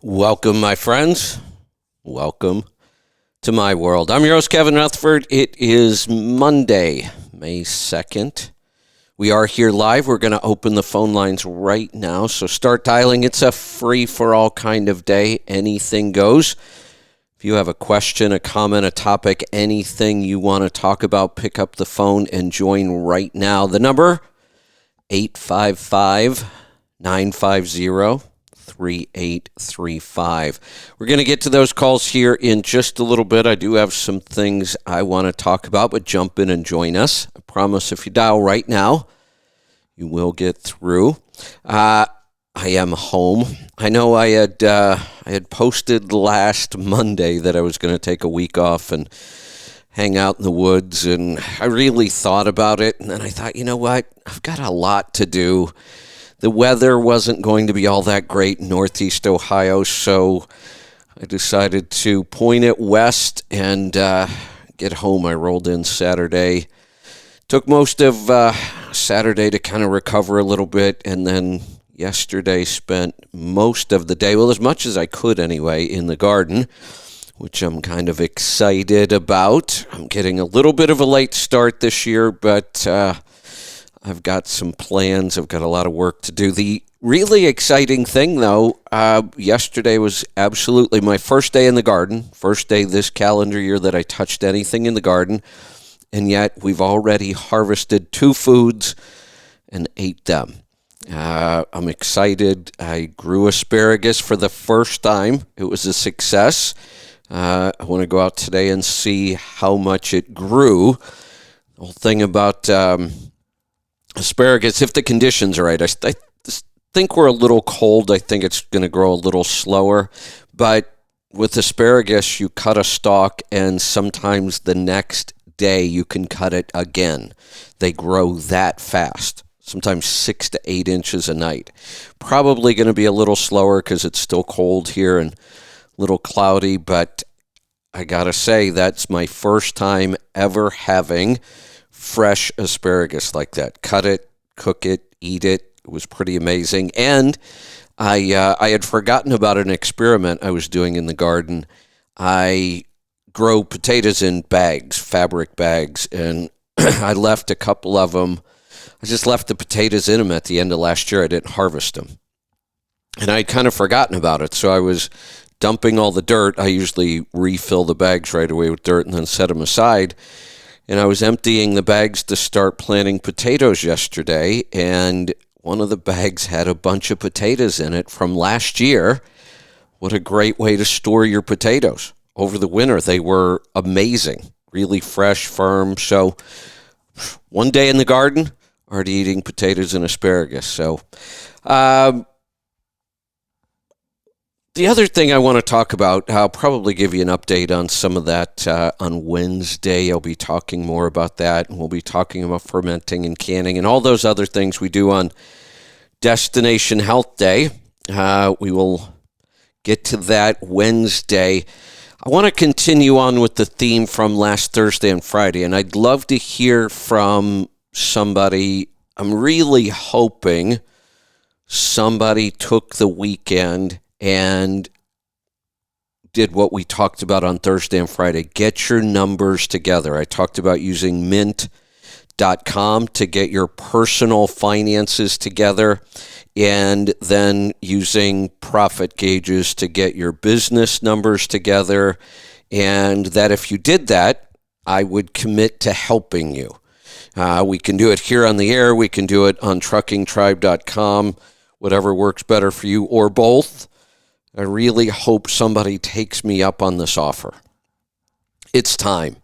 Welcome, my friends. Welcome to my world. I'm your host, Kevin Rutherford. It is Monday, May 2nd. We are here live. We're going to open the phone lines right now, so start dialing. It's a free-for-all kind of day. Anything goes. If you have a question, a comment, a topic, anything you want to talk about, pick up the phone and join right now. The number, 855-950-3835. We're going to get to those calls here in just a little bit. I do have some things I want to talk about, but jump in and join us. I promise if you dial right now, you will get through. I am home. I know I had posted last Monday that I was going to take a week off and hang out in the woods, and I really thought about it, and then I thought, you know what? I've got a lot to do. The weather wasn't going to be all that great in Northeast Ohio, so I decided to point it west and get home. I rolled in Saturday. Took most of Saturday to kind of recover a little bit, and then yesterday spent most of the day, well, as much as I could anyway, in the garden, which I'm kind of excited about. I'm getting a little bit of a late start this year, but I've got some plans. I've got a lot of work to do. The really exciting thing, though, yesterday was absolutely my first day in the garden, first day this calendar year that I touched anything in the garden, and yet we've already harvested 2 foods and ate them. I'm excited. I grew asparagus for the first time. It was a success. I want to go out today and see how much it grew. The whole thing about asparagus, if the conditions are right. I think we're a little cold. I think it's going to grow a little slower. But with asparagus, you cut a stalk, and sometimes the next day you can cut it again. They grow that fast, sometimes 6 to 8 inches a night. Probably going to be a little slower because it's still cold here and a little cloudy. But I got to say, that's my first time ever having fresh asparagus like that. Cut it, cook it, eat it. It was pretty amazing. And I had forgotten about an experiment I was doing in the garden. I grow potatoes in bags, fabric bags, and I left a couple of them. I just left the potatoes in them at the end of last year. I didn't harvest them. And I'd kind of forgotten about it. So I was dumping all the dirt. I usually refill the bags right away with dirt and then set them aside. And I was emptying the bags to start planting potatoes yesterday, and one of the bags had a bunch of potatoes in it from last year. What a great way to store your potatoes over the winter. They were amazing, really fresh, firm. So one day in the garden, already eating potatoes and asparagus. So the other thing I want to talk about, I'll probably give you an update on some of that on Wednesday. I'll be talking more about that, and we'll be talking about fermenting and canning and all those other things we do on Destination Health Day. We will get to that Wednesday. I want to continue on with the theme from last Thursday and Friday, and I'd love to hear from somebody. I'm really hoping somebody took the weekend and did what we talked about on Thursday and Friday. Get your numbers together. I talked about using mint.com to get your personal finances together, and then using profit gauges to get your business numbers together, and that if you did that, I would commit to helping you. We can do it here on the air. We can do it on truckingtribe.com, whatever works better for you, or both. I really hope somebody takes me up on this offer. It's time.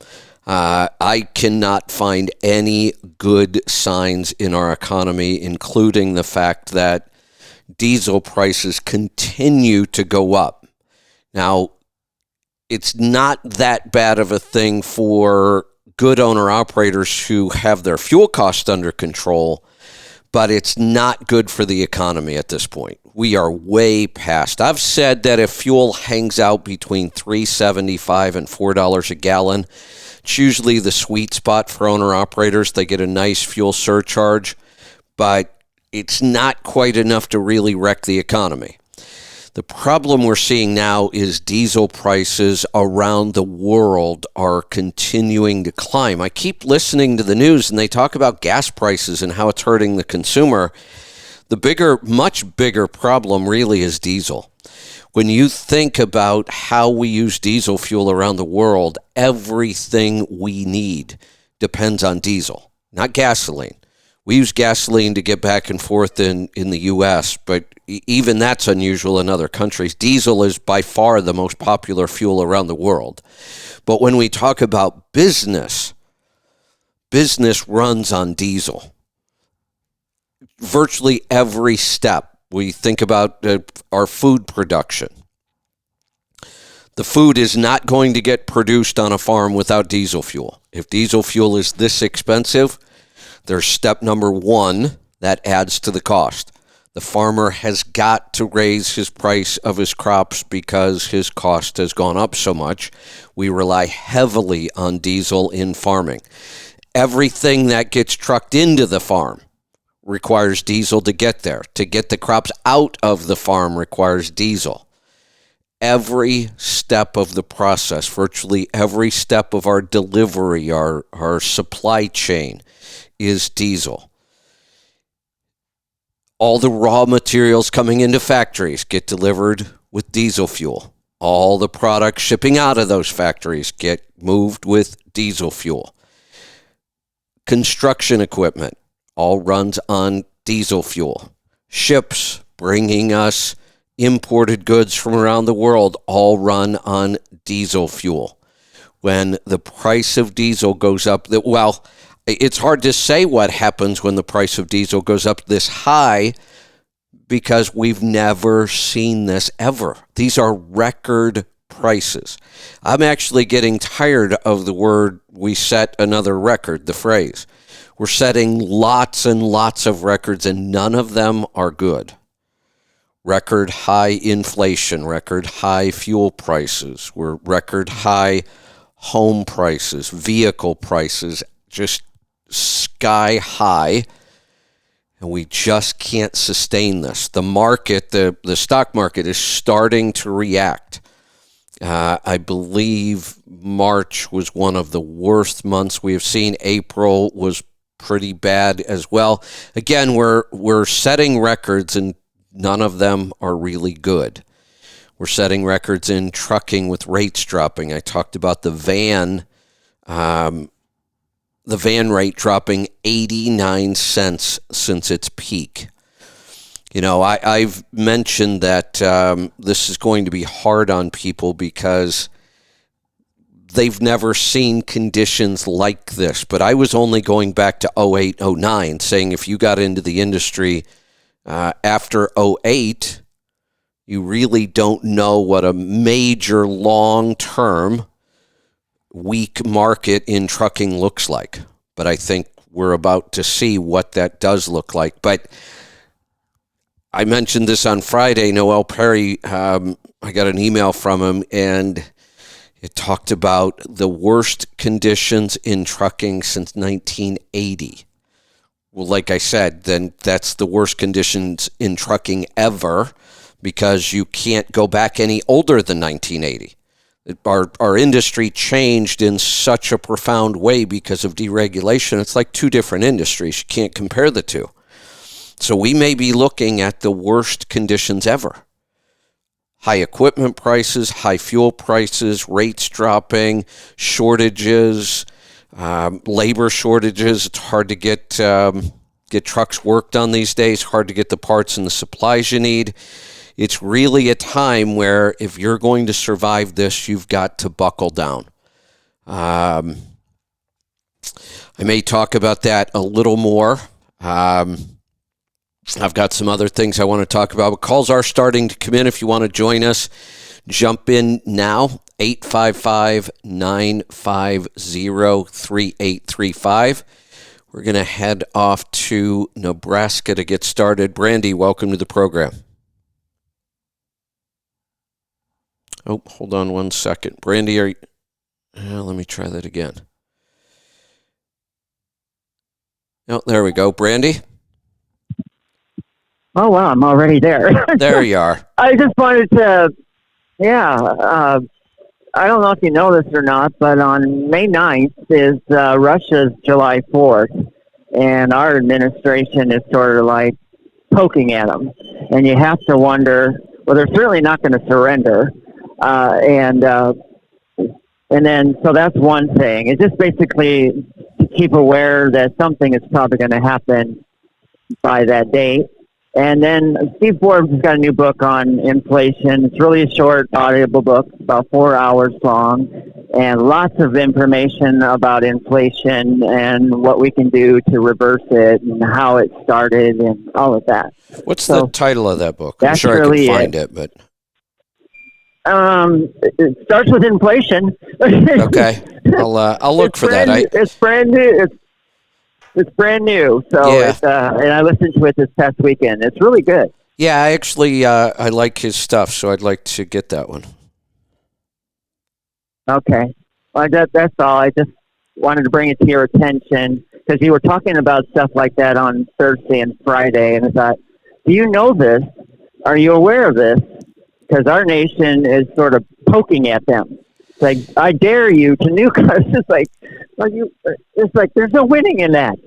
I cannot find any good signs in our economy, including the fact that diesel prices continue to go up. Now, it's not that bad of a thing for good owner-operators who have their fuel costs under control, but it's not good for the economy at this point. We are way past. I've said that if fuel hangs out between $3.75 and $4 a gallon, it's usually the sweet spot for owner-operators. They get a nice fuel surcharge, but it's not quite enough to really wreck the economy. The problem we're seeing now is diesel prices around the world are continuing to climb. I keep listening to the news and they talk about gas prices and how it's hurting the consumer. The much bigger problem really is diesel. When you think about how we use diesel fuel around the world, everything we need depends on diesel, not gasoline. We use gasoline to get back and forth in the U.S., but even that's unusual in other countries. Diesel is by far the most popular fuel around the world. But when we talk about business runs on diesel. Virtually every step. We think about our food production. The food is not going to get produced on a farm without diesel fuel. If diesel fuel is this expensive, there's step number one that adds to the cost. The farmer has got to raise his price of his crops because his cost has gone up so much. We rely heavily on diesel in farming. Everything that gets trucked into the farm requires diesel to get there. To get the crops out of the farm requires diesel. Every step of the process, virtually every step of our delivery, our supply chain is diesel. All the raw materials coming into factories get delivered with diesel fuel. All the products shipping out of those factories get moved with diesel fuel. Construction equipment all runs on diesel fuel. Ships bringing us imported goods from around the world all run on diesel fuel. When the price of diesel goes up, it's hard to say what happens when the price of diesel goes up this high because we've never seen this ever. These are record prices. I'm actually getting tired of the word "we set another record," the phrase. We're setting lots and lots of records and none of them are good. Record high inflation, record high fuel prices, record high home prices, vehicle prices, just sky high, and we just can't sustain this. The market, the stock market is starting to react. I believe March was one of the worst months we have seen. April was pretty bad as well. Again, we're setting records and none of them are really good. We're setting records in trucking with rates dropping. I talked about the van rate dropping 89 cents since its peak. You know, I've mentioned that this is going to be hard on people because they've never seen conditions like this. But I was only going back to 08, 09, saying if you got into the industry after 08, you really don't know what a major long-term weak market in trucking looks like. But I think we're about to see what that does look like. But I mentioned this on Friday. Noel Perry, I got an email from him, and it talked about the worst conditions in trucking since 1980. Well, like I said, then that's the worst conditions in trucking ever because you can't go back any older than 1980. Our industry changed in such a profound way because of deregulation. It's like two different industries. You can't compare the two. So we may be looking at the worst conditions ever. High equipment prices, high fuel prices, rates dropping, shortages, labor shortages. It's hard to get trucks worked on these days, hard to get the parts and the supplies you need. It's really a time where if you're going to survive this, you've got to buckle down. I may talk about that a little more. I've got some other things I want to talk about, but calls are starting to come in. If you want to join us, jump in now, 855-950-3835. We're going to head off to Nebraska to get started. Brandy, welcome to the program. Oh, hold on one second. Brandy, let me try that again. Oh, there we go. Brandy? Oh, wow, I'm already there. There you are. I just wanted to, I don't know if you know this or not, but on May 9th is Russia's July 4th, and our administration is sort of like poking at them. And you have to wonder, well, they're certainly not going to surrender. And then, so that's one thing. It's just basically to keep aware that something is probably going to happen by that date. And then Steve Forbes has got a new book on inflation. It's really a short audible book, about 4 hours long, and lots of information about inflation and what we can do to reverse it and how it started and all of that. What's the title of that book? I'm sure really I can find it, but it starts with inflation. okay, I'll look for that. It's brand new. It's brand new, so Yeah. and I listened to it this past weekend. It's really good. Yeah, I actually I like his stuff, so I'd like to get that one. Okay, well, that's all. I just wanted to bring it to your attention because you were talking about stuff like that on Thursday and Friday, and I thought, do you know this? Are you aware of this? Because our nation is sort of poking at them. It's like, I dare you to nuke us. It's like, it's like there's no winning in that.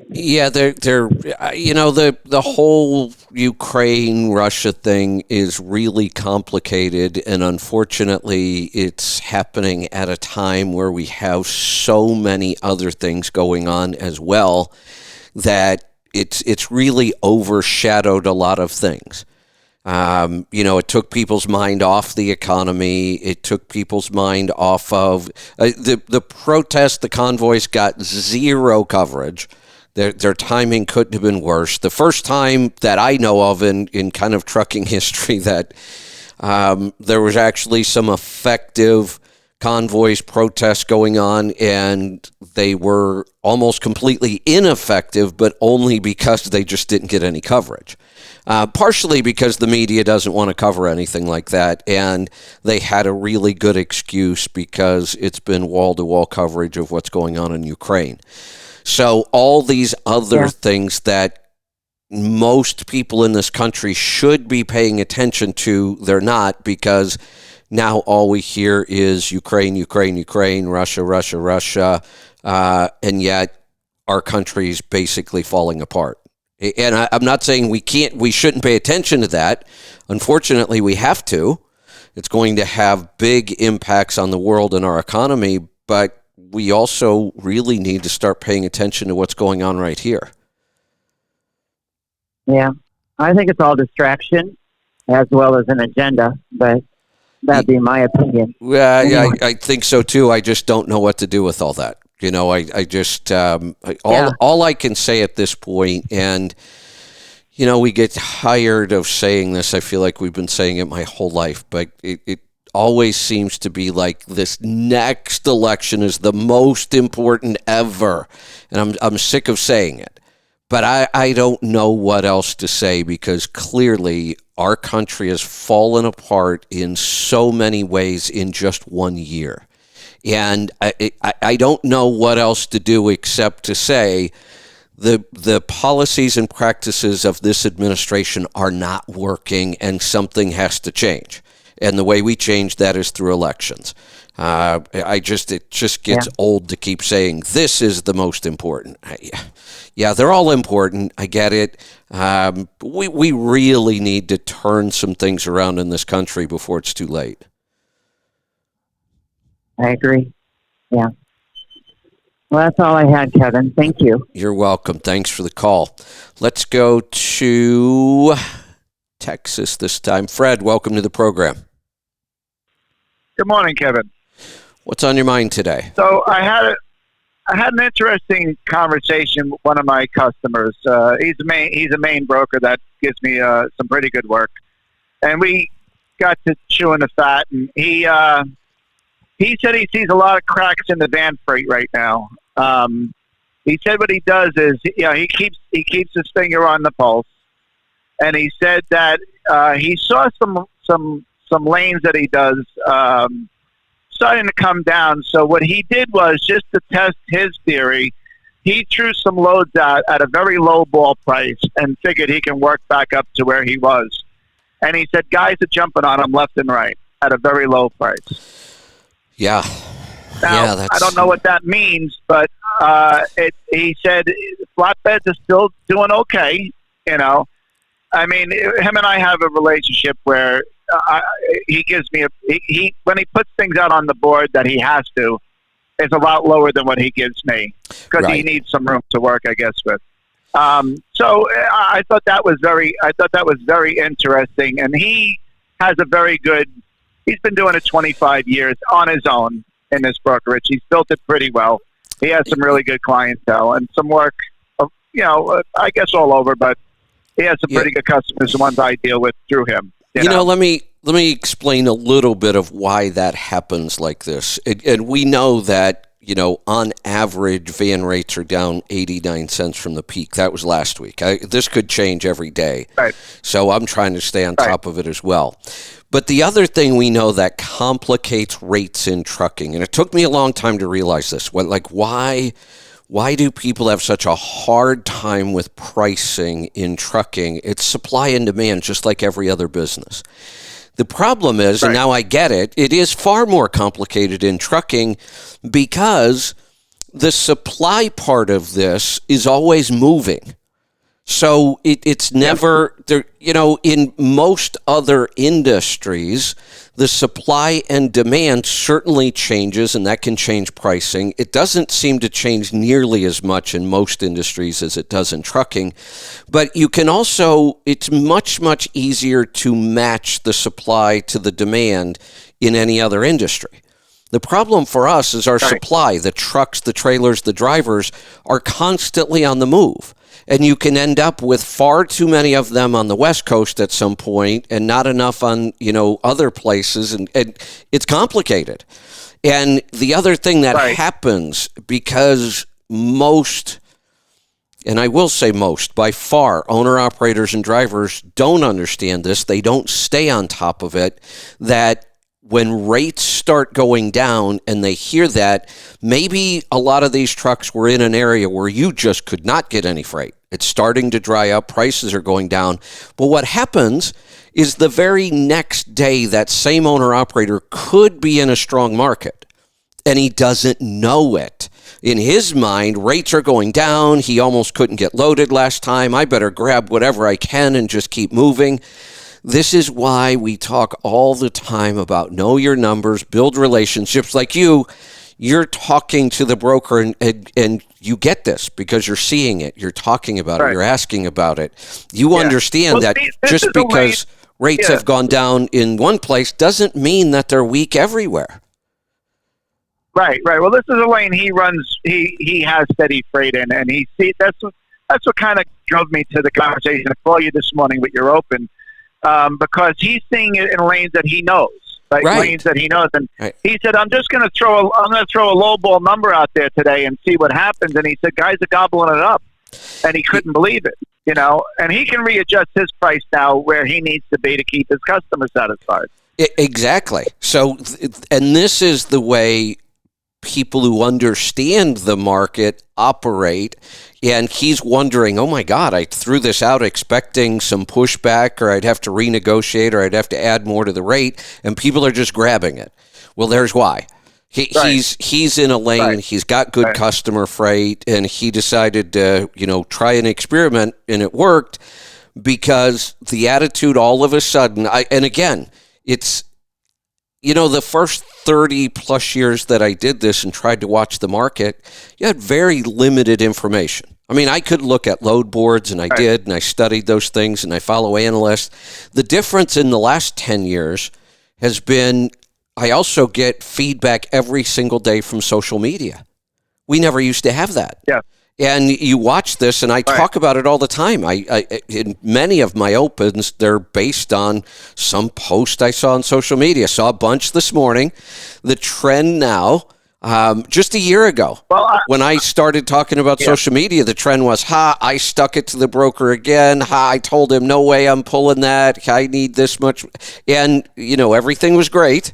Yeah, they're the whole Ukraine Russia thing is really complicated, and unfortunately, it's happening at a time where we have so many other things going on as well that it's really overshadowed a lot of things. It took people's mind off the economy. It took people's mind off of the protest. The convoys got zero coverage. Their timing couldn't have been worse. The first time that I know of in kind of trucking history that there was actually some effective convoys protests going on, and they were almost completely ineffective, but only because they just didn't get any coverage. Partially because the media doesn't want to cover anything like that, and they had a really good excuse because it's been wall-to-wall coverage of what's going on in Ukraine. So all these other things that most people in this country should be paying attention to, they're not, because now all we hear is Ukraine, Ukraine, Ukraine, Russia, Russia, Russia, and yet our country's basically falling apart. And I'm not saying we shouldn't pay attention to that. Unfortunately, we have to. It's going to have big impacts on the world and our economy, but we also really need to start paying attention to what's going on right here. Yeah, I think it's all distraction as well as an agenda, but that'd be my opinion. Yeah, anyway. I think so too. I just don't know what to do with all that. All I can say at this point, and, we get tired of saying this. I feel like we've been saying it my whole life, but it always seems to be like this next election is the most important ever. And I'm sick of saying it. But I don't know what else to say, because clearly our country has fallen apart in so many ways in just 1 year. And I don't know what else to do except to say the policies and practices of this administration are not working, and something has to change. And the way we change that is through elections. It just gets old to keep saying this is the most important. Yeah, they're all important. I get it. We really need to turn some things around in this country before it's too late. I agree. Yeah. Well, that's all I had, Kevin. Thank you. You're welcome. Thanks for the call. Let's go to Texas this time. Fred, welcome to the program. Good morning, Kevin. What's on your mind today? So I had an interesting conversation with one of my customers. He's a main broker that gives me some pretty good work, and we got to chewing the fat. And he said he sees a lot of cracks in the van freight right now. He said what he does is, he keeps his finger on the pulse, and he said that he saw some lanes that he does starting to come down. So what he did was, just to test his theory, he threw some loads out at a very low ball price and figured he can work back up to where he was. And he said guys are jumping on him left and right at a very low price. Yeah. Now, I don't know what that means, but he said flatbeds are still doing okay, you know. I mean, him and I have a relationship where he gives me he when he puts things out on the board that he has to, it's a lot lower than what he gives me because he needs some room to work, I guess, with. So I thought that was very interesting, and he has a very good. He's been doing it 25 years on his own in this brokerage. He's built it pretty well. He has some really good clientele and some work, I guess all over, but he has some pretty good customers, the ones I deal with through him. You know, let me explain a little bit of why that happens like this. And we know that, on average, van rates are down 89 cents from the peak. That was last week. This could change every day. Right. So I'm trying to stay on top of it as well. But the other thing we know that complicates rates in trucking, and it took me a long time to realize this, why do people have such a hard time with pricing in trucking? It's supply and demand, just like every other business. The problem is, and now I get it, it is far more complicated in trucking because the supply part of this is always moving. So it's never there. In most other industries, the supply and demand certainly changes, and that can change pricing. It doesn't seem to change nearly as much in most industries as it does in trucking. But you can also, it's much, much easier to match the supply to the demand in any other industry. The problem for us is our supply. The trucks, the trailers, the drivers are constantly on the move. And you can end up with far too many of them on the West Coast at some point and not enough on, other places. And it's complicated. And the other thing that happens, because most, and I will say most, by far, owner-operators and drivers don't understand this. They don't stay on top of it, that when rates start going down and they hear that, maybe a lot of these trucks were in an area where you just could not get any freight. It's starting to dry up. Prices are going down. But what happens is the very next day, that same owner-operator could be in a strong market, and he doesn't know it. In his mind, rates are going down. He almost couldn't get loaded last time. I better grab whatever I can and just keep moving. This is why we talk all the time about know your numbers, build relationships. Like you're talking to the broker and you get this because you're seeing it. You're talking about it. You're asking about it. You understand that just because rates have gone down in one place doesn't mean that they're weak everywhere. Right. Well, this is a lane he runs. He has steady freight in, and that's what kind of drove me to the conversation. I called you this morning with your open. Because he's seeing it in lanes that he knows, lanes that he knows, and he said, "I'm just going to throw a low ball number out there today and see what happens." And he said, "Guys are gobbling it up," and he couldn't believe it, And he can readjust his price now where he needs to be to keep his customers satisfied. Exactly. So, and this is the way people who understand the market operate. And he's wondering, oh my God, I threw this out expecting some pushback, or I'd have to renegotiate, or I'd have to add more to the rate, and people are just grabbing it. Well, there's why. He's in a lane, he's got good customer freight, and he decided to, try an experiment, and it worked because the attitude all of a sudden, and again, it's, the first 30 plus years that I did this and tried to watch the market, you had very limited information. I mean, I could look at load boards, and I did, and I studied those things, and I follow analysts. The difference in the last 10 years has been I also get feedback every single day from social media. We never used to have that. Yeah. And you watch this, and I talk about it all the time. I in many of my opens, they're based on some post I saw on social media. Saw a bunch this morning. The trend now, just a year ago, when I started talking about social media, the trend was, I stuck it to the broker again. I told him, no way I'm pulling that. I need this much. And, everything was great.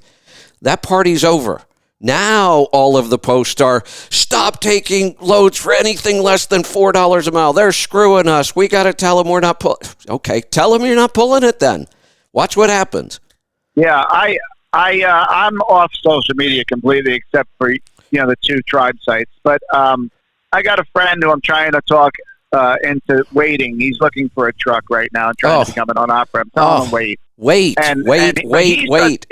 That party's over. Now all of the posts are, stop taking loads for anything less than $4 a mile. They're screwing us. We got to tell them we're not pulling. Okay, tell them you're not pulling it then. Watch what happens. Yeah, I'm off social media completely except for, the 2 tribe sites. But I got a friend who I'm trying to talk into waiting. He's looking for a truck right now and trying to become an owner-operator. I'm telling him wait. Wait.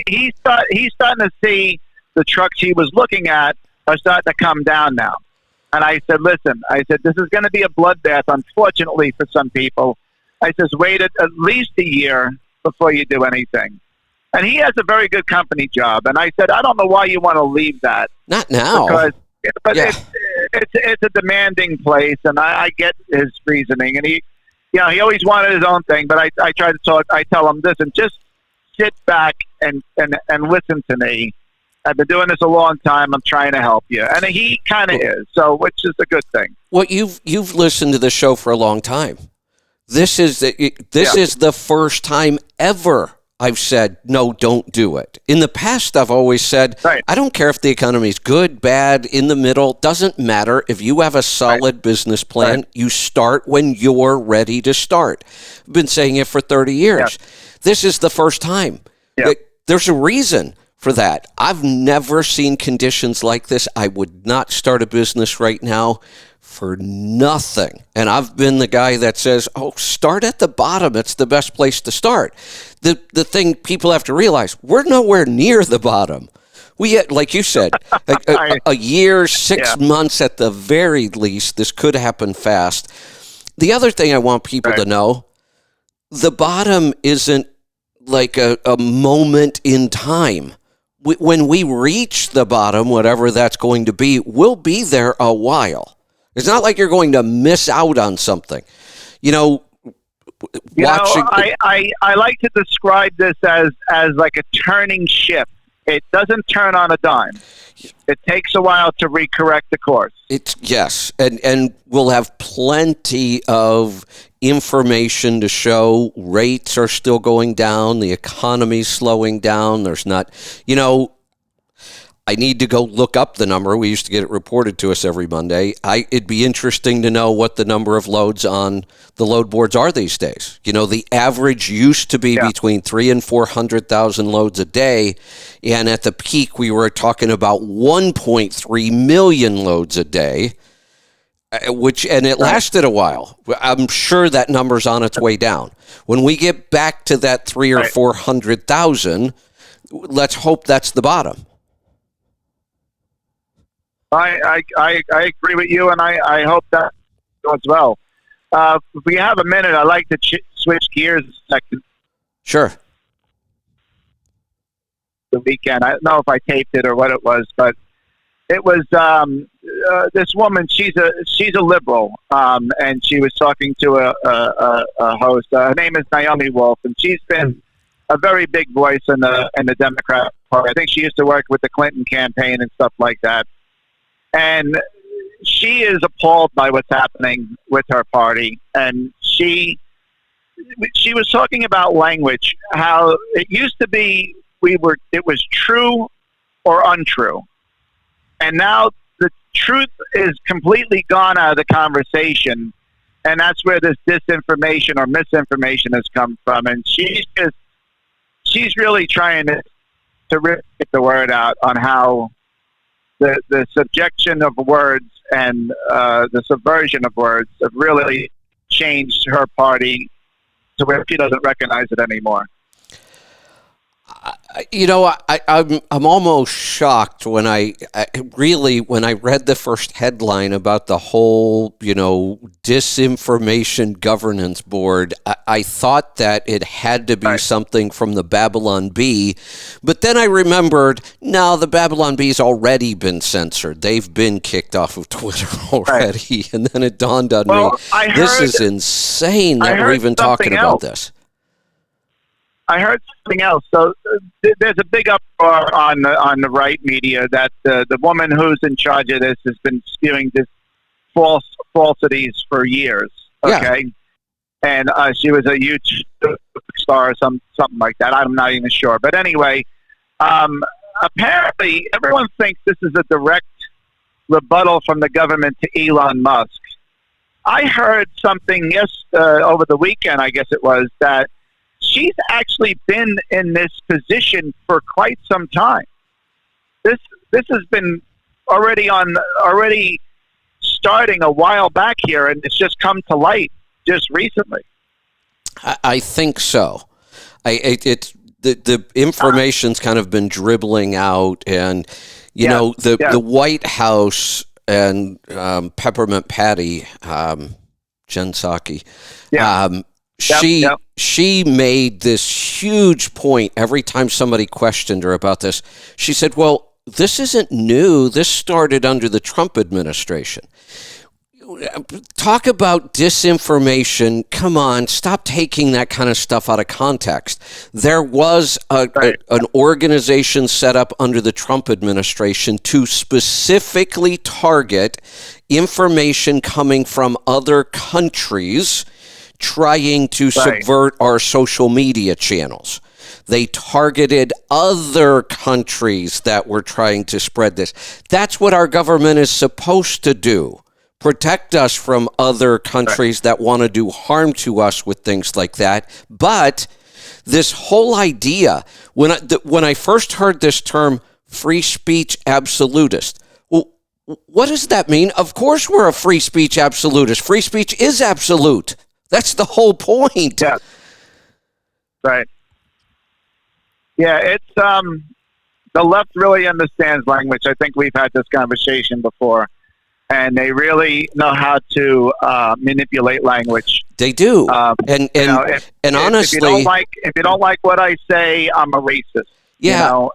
He's starting to see the trucks he was looking at are starting to come down now. And I said, listen, this is going to be a bloodbath, unfortunately, for some people. I says, wait at least a year before you do anything. And he has a very good company job. And I said, I don't know why you want to leave that. Not now. It's a demanding place, and I get his reasoning. And he always wanted his own thing, but I try to talk. I tell him, listen, just sit back and listen to me. I've been doing this a long time. I'm trying to help you. And he kind of is, so which is a good thing. Well, you've listened to the show for a long time. This is the first time ever I've said, no, don't do it. In the past, I've always said, right. I don't care if the economy is good, bad, in the middle. Doesn't matter. If you have a solid business plan, you start when you're ready to start. I've been saying it for 30 years. Yeah. This is the first time. Yeah. There's a reason for that. I've never seen conditions like this. I would not start a business right now for nothing. And I've been the guy that says, start at the bottom. It's the best place to start. The thing people have to realize, we're nowhere near the bottom. We had, like you said, a year, 6 months at the very least. This could happen fast. The other thing I want people to know, the bottom isn't like a moment in time. When we reach the bottom, whatever that's going to be, we'll be there a while. It's not like you're going to miss out on something. I like to describe this as like a turning ship. It doesn't turn on a dime. It takes a while to recorrect the course. Yes, and we'll have plenty of information to show. Rates are still going down. The economy's slowing down. There's not, I need to go look up the number. We used to get it reported to us every Monday. It'd be interesting to know what the number of loads on the load boards are these days. The average used to be between 300,000 and 400,000 loads a day, and at the peak we were talking about 1.3 million loads a day, and it lasted a while. I'm sure that number's on its way down. When we get back to that 300,000 or 400,000, let's hope that's the bottom. I agree with you, and I hope that goes well. If we have a minute, I'd like to switch gears a second. Sure. The weekend, I don't know if I taped it or what it was, but it was this woman. She's a liberal, and she was talking to a host. Her name is Naomi Wolf, and she's been a very big voice in the Democrat Party. I think she used to work with the Clinton campaign and stuff like that. And she is appalled by what's happening with her party. And she was talking about language, how it used to be it was true or untrue. And now the truth is completely gone out of the conversation. And that's where this disinformation or misinformation has come from. And she's really trying to rip the word out on how the subjection of words and the subversion of words have really changed her party to where she doesn't recognize it anymore. I'm almost shocked when I read the first headline about the whole, disinformation governance board. I thought that it had to be something from the Babylon Bee, but then I remembered, no, the Babylon Bee's already been censored. They've been kicked off of Twitter already, and then it dawned on me, this is insane that we're even talking about this. I heard something else. So there's a big uproar on the right media that the woman who's in charge of this has been spewing this falsities for years. Okay, and she was a YouTube star or something like that. I'm not even sure, but anyway, apparently, everyone thinks this is a direct rebuttal from the government to Elon Musk. I heard something over the weekend, I guess it was, that she's actually been in this position for quite some time. This has been already starting a while back here, and it's just come to light just recently. I think so. It's the information's kind of been dribbling out, and the White House and Peppermint Patty, Jen Psaki, she made this huge point every time somebody questioned her about this. She said, "Well, this isn't new. This started under the Trump administration." Talk about disinformation. Come on, stop taking that kind of stuff out of context. There was an organization set up under the Trump administration to specifically target information coming from other countries trying to subvert our social media channels. They targeted other countries that were trying to spread this. That's what our government is supposed to do. Protect us from other countries that want to do harm to us with things like that. But this whole idea, when I first heard this term, free speech absolutist, well, what does that mean? Of course we're a free speech absolutist. Free speech is absolute. That's the whole point. Yeah. Right. Yeah, it's the left really understands language. I think we've had this conversation before. And they really know how to manipulate language. They do, and honestly, if you don't like what I say, I'm a racist. Yeah,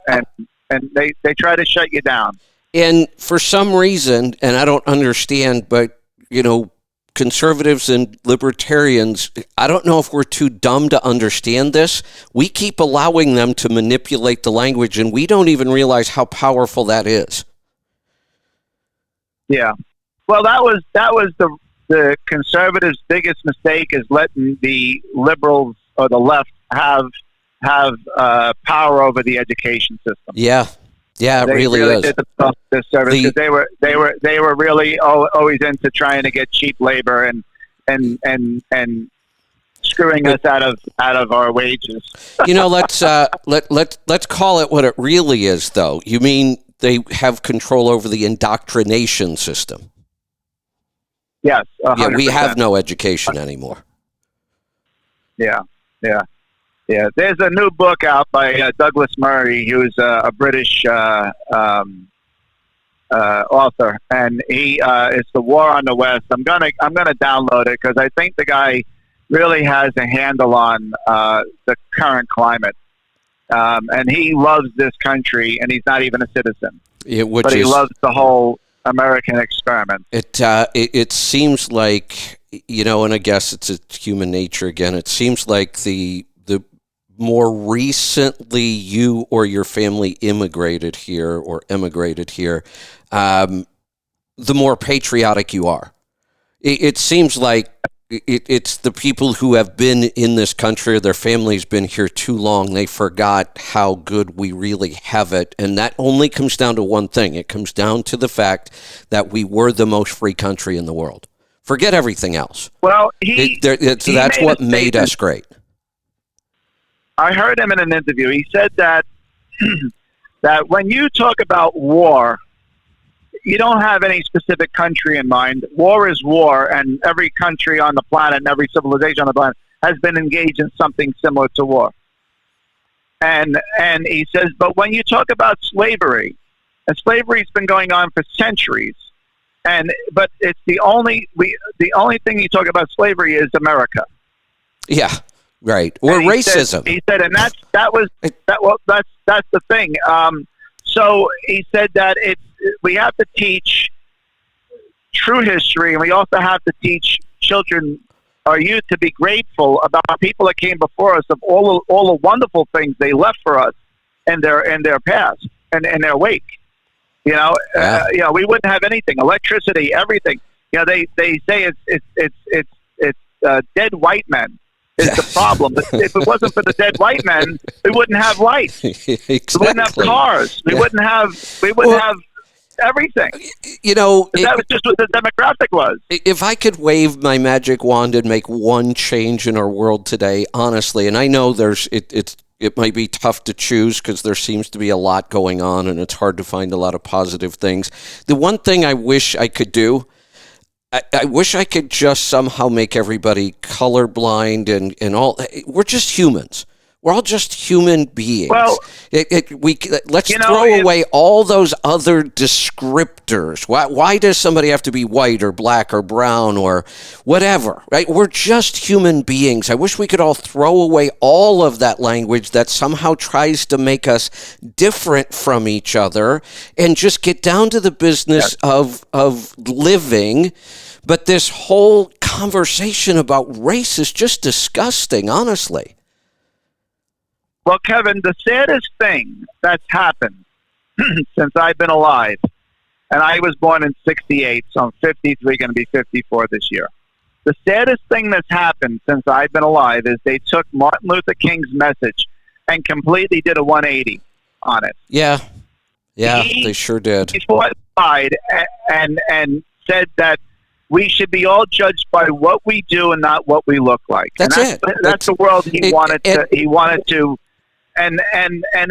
and they try to shut you down. And for some reason, and I don't understand, but conservatives and libertarians, I don't know if we're too dumb to understand this. We keep allowing them to manipulate the language, and we don't even realize how powerful that is. Yeah, well, that was the conservatives' biggest mistake, is letting the liberals or the left have power over the education system. Yeah, it really is. Did themselves a disservice, because they were really always into trying to get cheap labor and screwing us out of our wages. Let's call it what it really is, though. You mean they have control over the indoctrination system? Yes, 100%. Yeah, we have no education anymore. Yeah. There's a new book out by Douglas Murray, who's a British author, and it's The War on the West. I'm gonna download it, because I think the guy really has a handle on the current climate. And he loves this country, and he's not even a citizen. But he loves the whole American experiment. It seems like, and I guess it's human nature again. It seems like the more recently you or your family immigrated here, the more patriotic you are. It seems like it's the people who have been in this country, their family's been here too long, they forgot how good we really have it. And that only comes down to one thing. It comes down to the fact that we were the most free country in the world. Forget everything else. Well, that's what made us great. I heard him in an interview. He said that that when you talk about war, you don't have any specific country in mind. War is war, and every country on the planet and every civilization on the planet has been engaged in something similar to war. And he says, but when you talk about slavery, and slavery's been going on for centuries, but it's the only thing you talk about slavery is America. Yeah, right. Or racism. He said, and that's the thing. So he said that we have to teach true history, and we also have to teach children, our youth, to be grateful about people that came before us, of all the wonderful things they left for us in their past and in their wake. We wouldn't have anything, electricity, everything. They say it's dead white men is the problem. But if it wasn't for the dead white men, we wouldn't have lights. Exactly. We wouldn't have cars. We wouldn't have everything. That was just what the demographic was. If I could wave my magic wand and make one change in our world today, honestly, and I know it might be tough to choose because there seems to be a lot going on and it's hard to find a lot of positive things. The one thing I wish I could do, I wish I could just somehow make everybody colorblind and all. We're just humans. We're all just human beings. Well, let's throw away all those other descriptors. Why does somebody have to be white or black or brown or whatever? Right? We're just human beings. I wish we could all throw away all of that language that somehow tries to make us different from each other and just get down to the business of living. But this whole conversation about race is just disgusting, honestly. Well, Kevin, the saddest thing that's happened since I've been alive, and I was born in 68, so I'm 53, going to be 54 this year. The saddest thing that's happened since I've been alive is they took Martin Luther King's message and completely did a 180 on it. Yeah, they sure did. He died and said that we should be all judged by what we do and not what we look like. That's it. That's the world he wanted to. And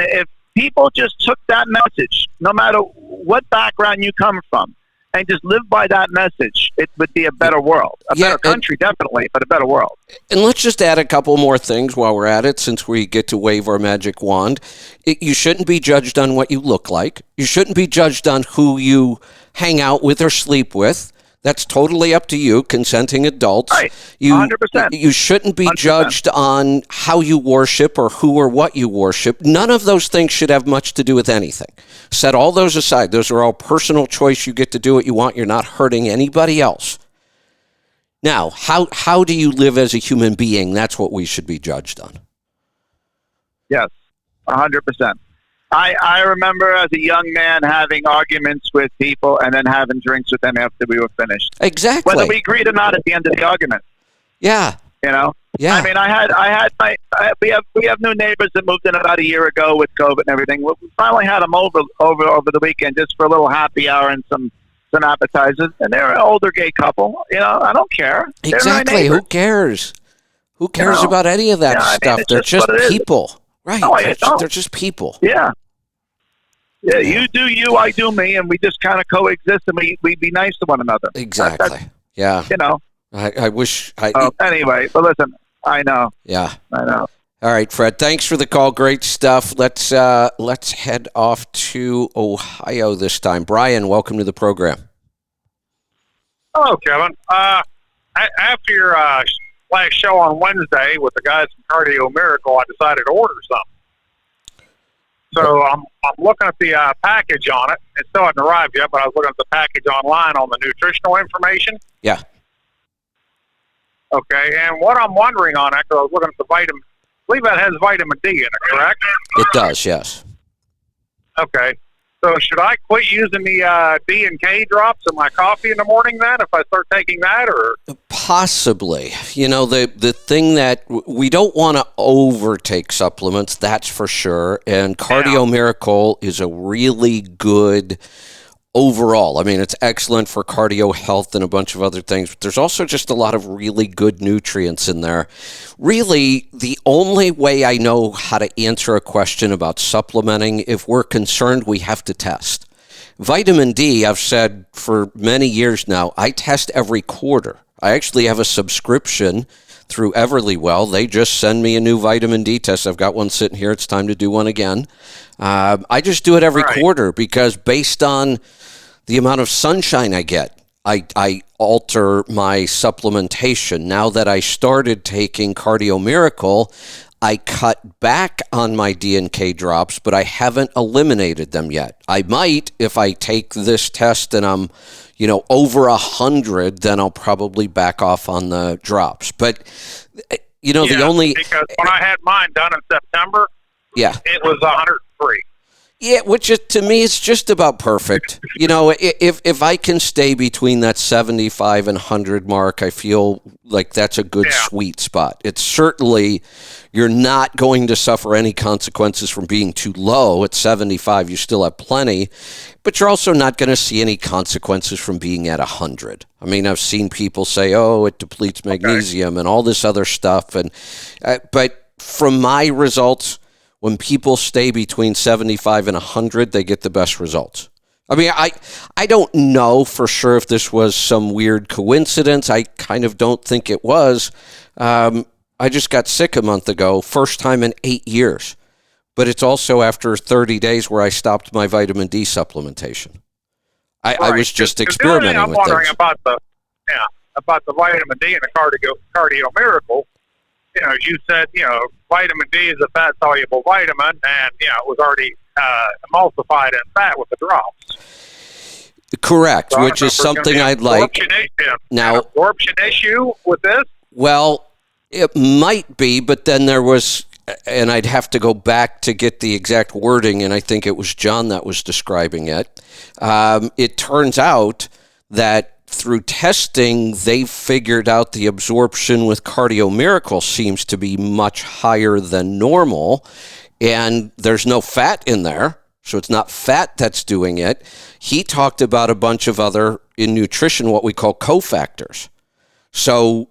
if people just took that message, no matter what background you come from, and just live by that message, it would be a better world. A better country, definitely, but a better world. And let's just add a couple more things while we're at it, since we get to wave our magic wand. You shouldn't be judged on what you look like. You shouldn't be judged on who you hang out with or sleep with. That's totally up to you, consenting adults. Right, 100%. You shouldn't be 100%. Judged on how you worship or who or what you worship. None of those things should have much to do with anything. Set all those aside. Those are all personal choice. You get to do what you want. You're not hurting anybody else. Now, how do you live as a human being? That's what we should be judged on. Yes, 100%. I remember as a young man having arguments with people and then having drinks with them after we were finished. Exactly. Whether we agreed or not at the end of the argument. Yeah. Yeah. I mean, we have new neighbors that moved in about a year ago with COVID and everything. We finally had them over the weekend just for a little happy hour and some appetizers. And they're an older gay couple. I don't care. Exactly. Who cares? Who cares about any of that stuff? They're just people. Right. No, they're just people. Yeah. Yeah, you do you, I do me, and we just kind of coexist, and we be nice to one another. Exactly. Yeah. I wish. Anyway, but listen, I know. Yeah. I know. All right, Fred. Thanks for the call. Great stuff. Let's head off to Ohio this time. Brian, welcome to the program. Hello, Kevin. After your last show on Wednesday with the guys from Cardio Miracle, I decided to order something. So I'm looking at the package on it. It still hasn't arrived yet, but I was looking at the package online on the nutritional information. Yeah. Okay, and what I'm wondering on it, because I was looking at the vitamin, I believe that has vitamin D in it, correct? It does, yes. Okay. So should I quit using the D and K drops in my coffee in the morning then if I start taking that, or? Possibly. The thing that we don't want to overtake supplements, that's for sure. And Cardio Miracle is a really good overall. I mean, it's excellent for cardio health and a bunch of other things, but there's also just a lot of really good nutrients in there. Really, the only way I know how to answer a question about supplementing, if we're concerned, we have to test. Vitamin D, I've said for many years now, I test every quarter. I actually have a subscription through Everlywell. They just send me a new vitamin D test. I've got one sitting here. It's time to do one again. I just do it every quarter because based on the amount of sunshine I get, I alter my supplementation. Now that I started taking Cardio Miracle, I cut back on my D&K drops, but I haven't eliminated them yet. I might if I take this test and I'm, over 100, then I'll probably back off on the drops. But, the only... Because when I had mine done in September, it was 103. Yeah, which is, to me, it's just about perfect. You know, if I can stay between that 75 and 100 mark, I feel like that's a good sweet spot. It's certainly, you're not going to suffer any consequences from being too low. At 75, you still have plenty, but you're also not going to see any consequences from being at 100. I mean, I've seen people say, oh, it depletes magnesium and all this other stuff. And but from my results, when people stay between 75 and 100, they get the best results. I mean, I don't know for sure if this was some weird coincidence. I kind of don't think it was. I just got sick a month ago, first time in 8 years. But it's also after 30 days where I stopped my vitamin D supplementation. I was just experimenting with things. I'm wondering about the vitamin D and the Cardio Miracle. You know, you said, vitamin D is a fat-soluble vitamin, and, it was already emulsified in fat with the drops. Correct, so which is something I'd like. Now, absorption issue with this? Well, it might be, but then there was, and I'd have to go back to get the exact wording, and I think it was John that was describing it. It turns out that through testing, they figured out the absorption with Cardio Miracle seems to be much higher than normal, and there's no fat in there, so it's not fat that's doing it. He talked about a bunch of other, in nutrition, what we call cofactors. So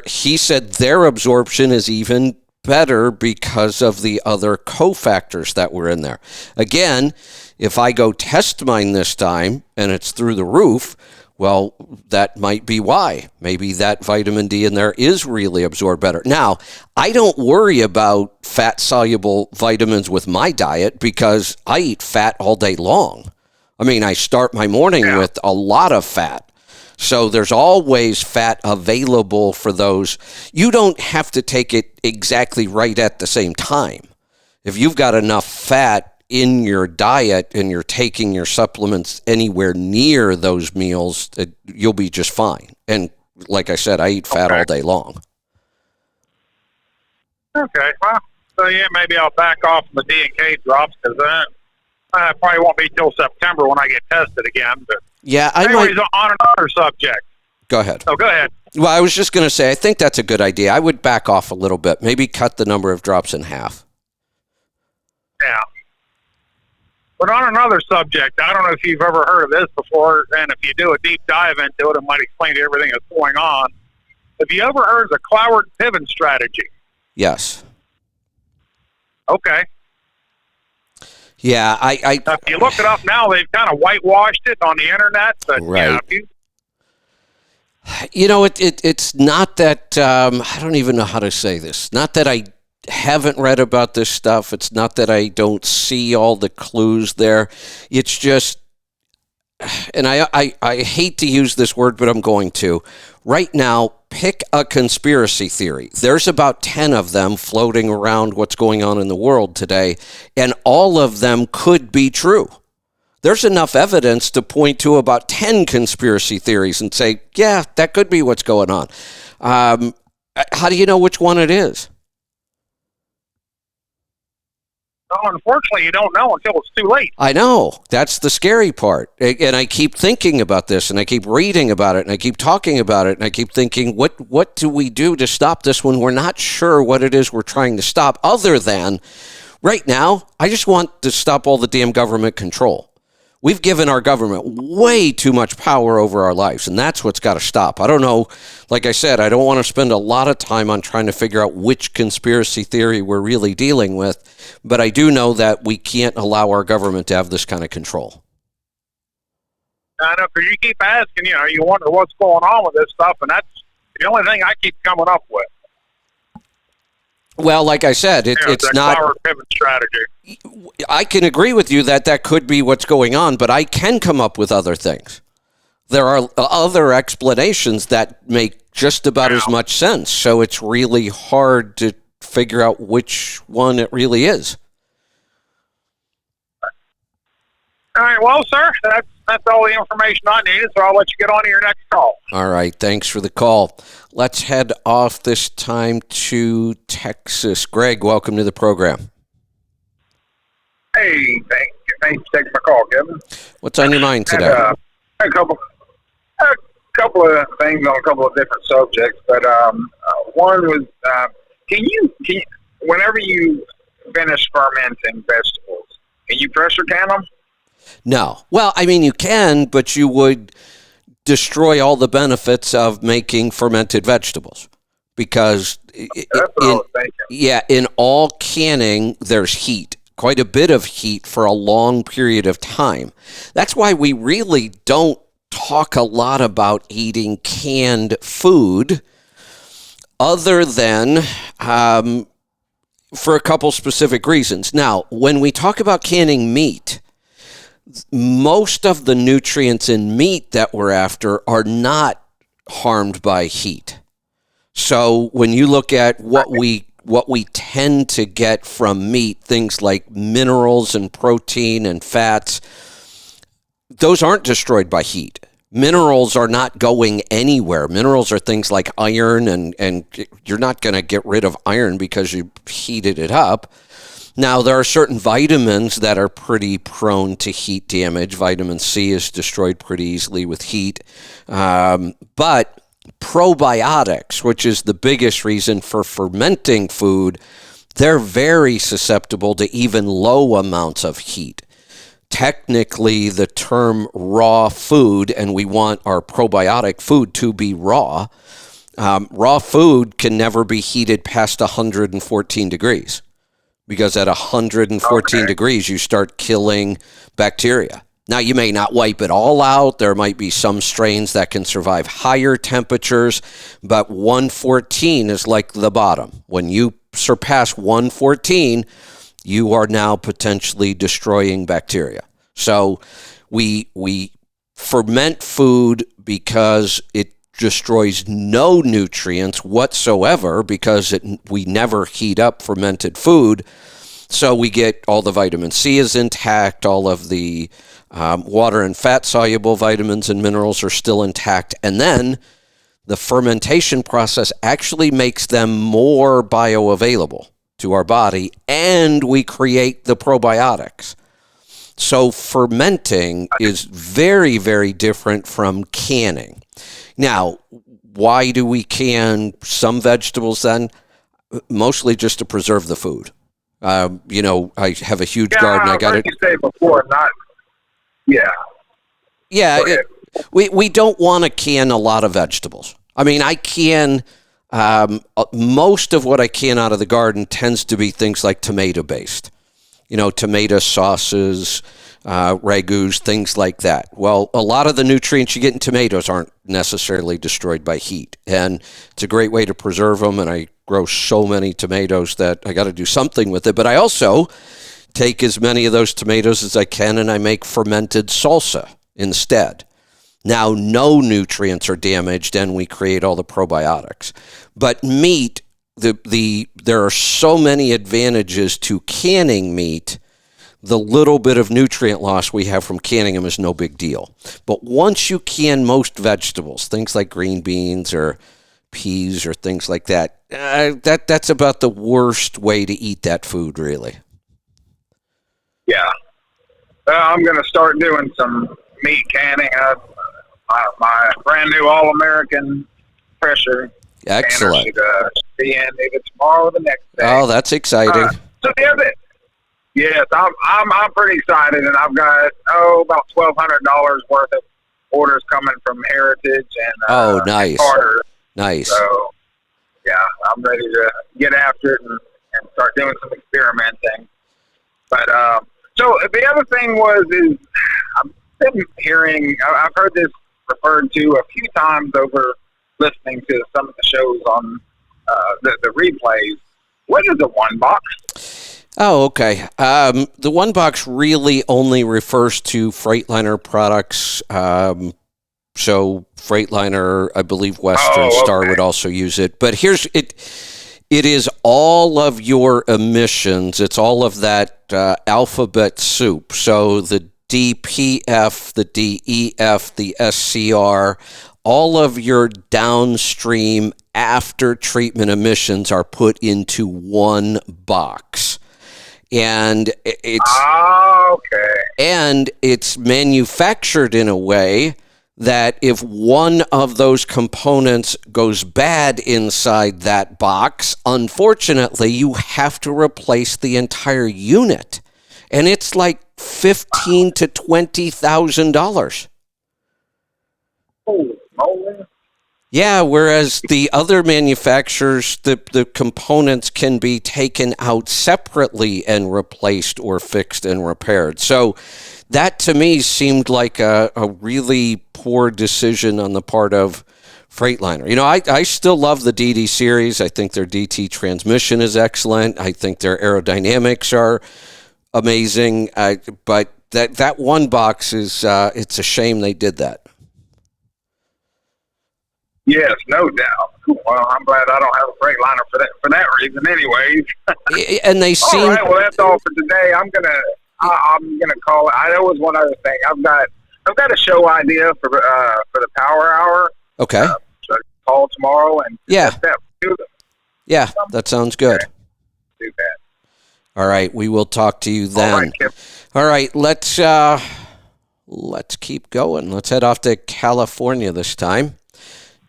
he said their absorption is even better because of the other cofactors that were in there. Again, if I go test mine this time and it's through the roof, well, that might be why. Maybe that vitamin D in there is really absorbed better. Now, I don't worry about fat-soluble vitamins with my diet because I eat fat all day long. I mean, I start my morning with a lot of fat. So there's always fat available for those. You don't have to take it exactly right at the same time. If you've got enough fat in your diet and you're taking your supplements anywhere near those meals, you'll be just fine. And like I said, I eat fat all day long. Okay, well, so maybe I'll back off the D&K drops because I probably won't be till September when I get tested again. But yeah, anyways, on another subject. Go ahead. Oh, go ahead. Well, I was just going to say, I think that's a good idea. I would back off a little bit, maybe cut the number of drops in half. Yeah. But on another subject, I don't know if you've ever heard of this before, and if you do a deep dive into it, it might explain to you everything that's going on. Have you ever heard of the Cloward-Piven strategy? Yes. Okay. Yeah, if you look it up now, they've kind of whitewashed it on the internet. But, right. It's not that, I don't even know how to say this. Not that I haven't read about this stuff. It's not that I don't see all the clues there. It's just, and I hate to use this word, but I'm going to. Right now, pick a conspiracy theory. There's about 10 of them floating around what's going on in the world today, and all of them could be true. There's enough evidence to point to about 10 conspiracy theories and say, yeah, that could be what's going on. How do you know which one it is? Well, unfortunately, you don't know until it's too late. I know. That's the scary part. And I keep thinking about this, and I keep reading about it, and I keep talking about it, and I keep thinking, what do we do to stop this when we're not sure what it is we're trying to stop, other than, right now, I just want to stop all the damn government control. We've given our government way too much power over our lives, and that's what's got to stop. I don't know. Like I said, I don't want to spend a lot of time on trying to figure out which conspiracy theory we're really dealing with, but I do know that we can't allow our government to have this kind of control. I know, because you keep asking, you wonder what's going on with this stuff, and that's the only thing I keep coming up with. Well, like I said, it's not. Cloward-Piven strategy. I can agree with you that could be what's going on, but I can come up with other things. There are other explanations that make just about as much sense, so it's really hard to figure out which one it really is. All right, well, sir, that's all the information I needed, so I'll let you get on to your next call. All right, thanks for the call. Let's head off this time to Texas. Greg, welcome to the program. Hey, thanks for taking my call, Kevin. What's on your mind Had, today? a couple of things on a couple of different subjects, but one was, can you, whenever you finish fermenting vegetables, can you pressure can them? No. Well, I mean, you can, but you would destroy all the benefits of making fermented vegetables because That's what I was thinking. in all canning, there's heat, quite a bit of heat for a long period of time. That's why we really don't talk a lot about eating canned food other than for a couple specific reasons. Now, when we talk about canning meat, most of the nutrients in meat that we're after are not harmed by heat. So when you look at what we tend to get from meat, things like minerals and protein and fats, those aren't destroyed by heat. Minerals are not going anywhere. Minerals are things like iron, and you're not going to get rid of iron because you heated it up. Now, there are certain vitamins that are pretty prone to heat damage. Vitamin C is destroyed pretty easily with heat. But probiotics, which is the biggest reason for fermenting food, they're very susceptible to even low amounts of heat. Technically, the term raw food, and we want our probiotic food to be raw, raw food can never be heated past 114 degrees. Because at 114 degrees, you start killing bacteria. Now, you may not wipe it all out. There might be some strains that can survive higher temperatures, but 114 is like the bottom. When you surpass 114, you are now potentially destroying bacteria. So we ferment food because it destroys no nutrients whatsoever because we never heat up fermented food. So we get all the vitamin C is intact, all of the water and fat soluble vitamins and minerals are still intact. And then the fermentation process actually makes them more bioavailable to our body, and we create the probiotics. So fermenting is very, very different from canning. Now, why do we can some vegetables then? Mostly just to preserve the food. I have a huge garden. I got it. You say before, not. Yeah. Yeah, we don't want to can a lot of vegetables. I mean, I can. Most of what I can out of the garden tends to be things like tomato-based. Tomato sauces, ragouts, things like that. Well, a lot of the nutrients you get in tomatoes aren't necessarily destroyed by heat. And it's a great way to preserve them. And I grow so many tomatoes that I got to do something with it. But I also take as many of those tomatoes as I can and I make fermented salsa instead. Now, no nutrients are damaged and we create all the probiotics. But meat, there are so many advantages to canning meat. The little bit of nutrient loss we have from canning them is no big deal. But once you can most vegetables, things like green beans or peas or things like that, that's about the worst way to eat that food, really. Yeah. I'm going to start doing some meat canning. My brand new All-American pressure. Excellent. Should be in either tomorrow or the next day. Oh, that's exciting. So the other, yes, I'm pretty excited, and I've got about $1,200 worth of orders coming from Heritage and nice, Carter. Nice. So yeah, I'm ready to get after it and start doing some experimenting. But so the other thing is I've been hearing, I've heard this referred to a few times over listening to some of the shows on the replays. What is a one box? Oh, okay. The one box really only refers to Freightliner products. So Freightliner, I believe Western Star would also use it. But here's it. It is all of your emissions. It's all of that alphabet soup. So the DPF, the DEF, the SCR, all of your downstream after treatment emissions are put into one box. And it's Okay. and it's manufactured in a way that if one of those components goes bad inside that box, unfortunately, you have to replace the entire unit, and it's like $15,000 to $20,000. Holy moly. Yeah, whereas the other manufacturers, the components can be taken out separately and replaced or fixed and repaired. So that to me seemed like a really poor decision on the part of Freightliner. You know, I still love the DD series. I think their DT transmission is excellent. I think their aerodynamics are amazing. But that one box is, it's a shame they did that. Yes, no doubt. Well, I'm glad I don't have a Freightliner for that reason, anyways. And they seem. All right. Well, that's all for today. I'm gonna call it. There was one other thing. I've got a show idea for the Power Hour. Okay. So I can call tomorrow and Yeah. test that for you. Yeah, that sounds good. Okay. Do that. All right, we will talk to you then. All right, Kip. All right, let's keep going. Let's head off to California this time.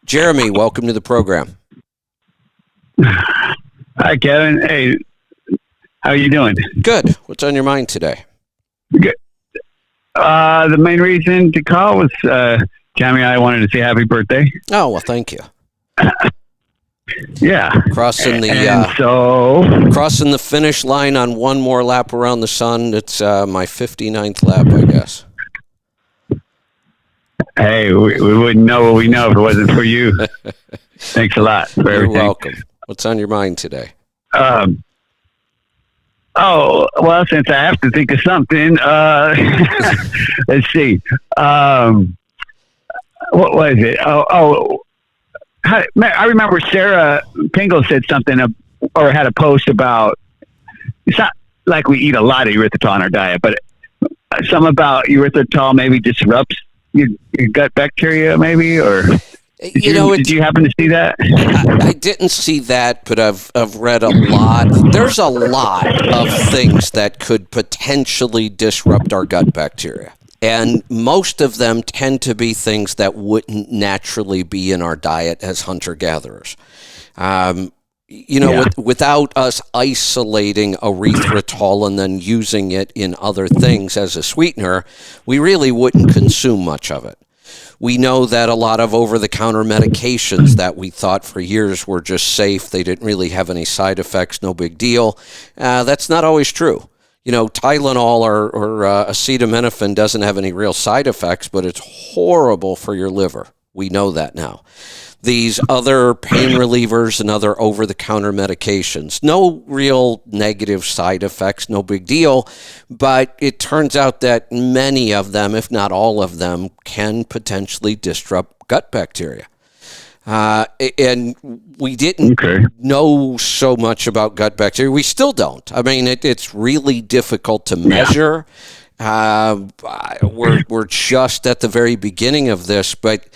Jeremy, welcome to the program. Hi, Kevin. Hey, how are you doing? Good. What's on your mind today? Good. The main reason to call was Tammy and I wanted to say happy birthday. Oh, well, thank you. Yeah. Crossing So the finish line on one more lap around the sun. It's my 59th lap, I guess. hey, we wouldn't know what we know if it wasn't for you. Thanks a lot for You're everything. welcome. What's on your mind today? Well, since I have to think of something, let's see. What was it? I remember Sarah Pingle said something or had a post about, it's not like we eat a lot of erythritol in our diet, but something about erythritol maybe disrupts your gut bacteria maybe, or did you happen to see that? I didn't see that, but I've read a lot. There's a lot of things that could potentially disrupt our gut bacteria. And most of them tend to be things that wouldn't naturally be in our diet as hunter-gatherers. Without us isolating erythritol and then using it in other things as a sweetener, we really wouldn't consume much of it. We know that a lot of over-the-counter medications that we thought for years were just safe, they didn't really have any side effects, no big deal. That's not always true. You know, Tylenol or acetaminophen doesn't have any real side effects, but it's horrible for your liver. We know that now. These other pain relievers and other over-the-counter medications, no real negative side effects, no big deal, but it turns out that many of them, if not all of them, can potentially disrupt gut bacteria. And we didn't know so much about gut bacteria. We still don't. I mean, it's really difficult to measure. We're just at the very beginning of this, but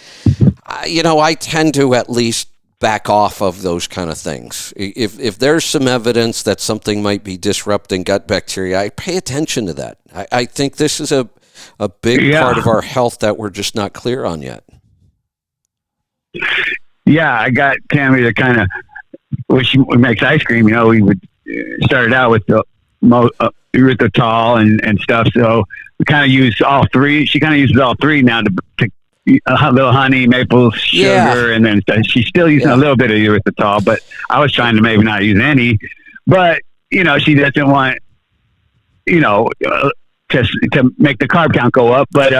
I tend to at least back off of those kind of things. If there's some evidence that something might be disrupting gut bacteria, I pay attention to that. I think this is a big part of our health that we're just not clear on yet. Yeah, I got Tammy to kind of, when she makes ice cream, we would start out with the erythritol and stuff. So we kind of use all three. She kind of uses all three now to a little honey, maple sugar, and then she's still using a little bit of erythritol. But I was trying to maybe not use any. But she doesn't want to make the carb count go up. But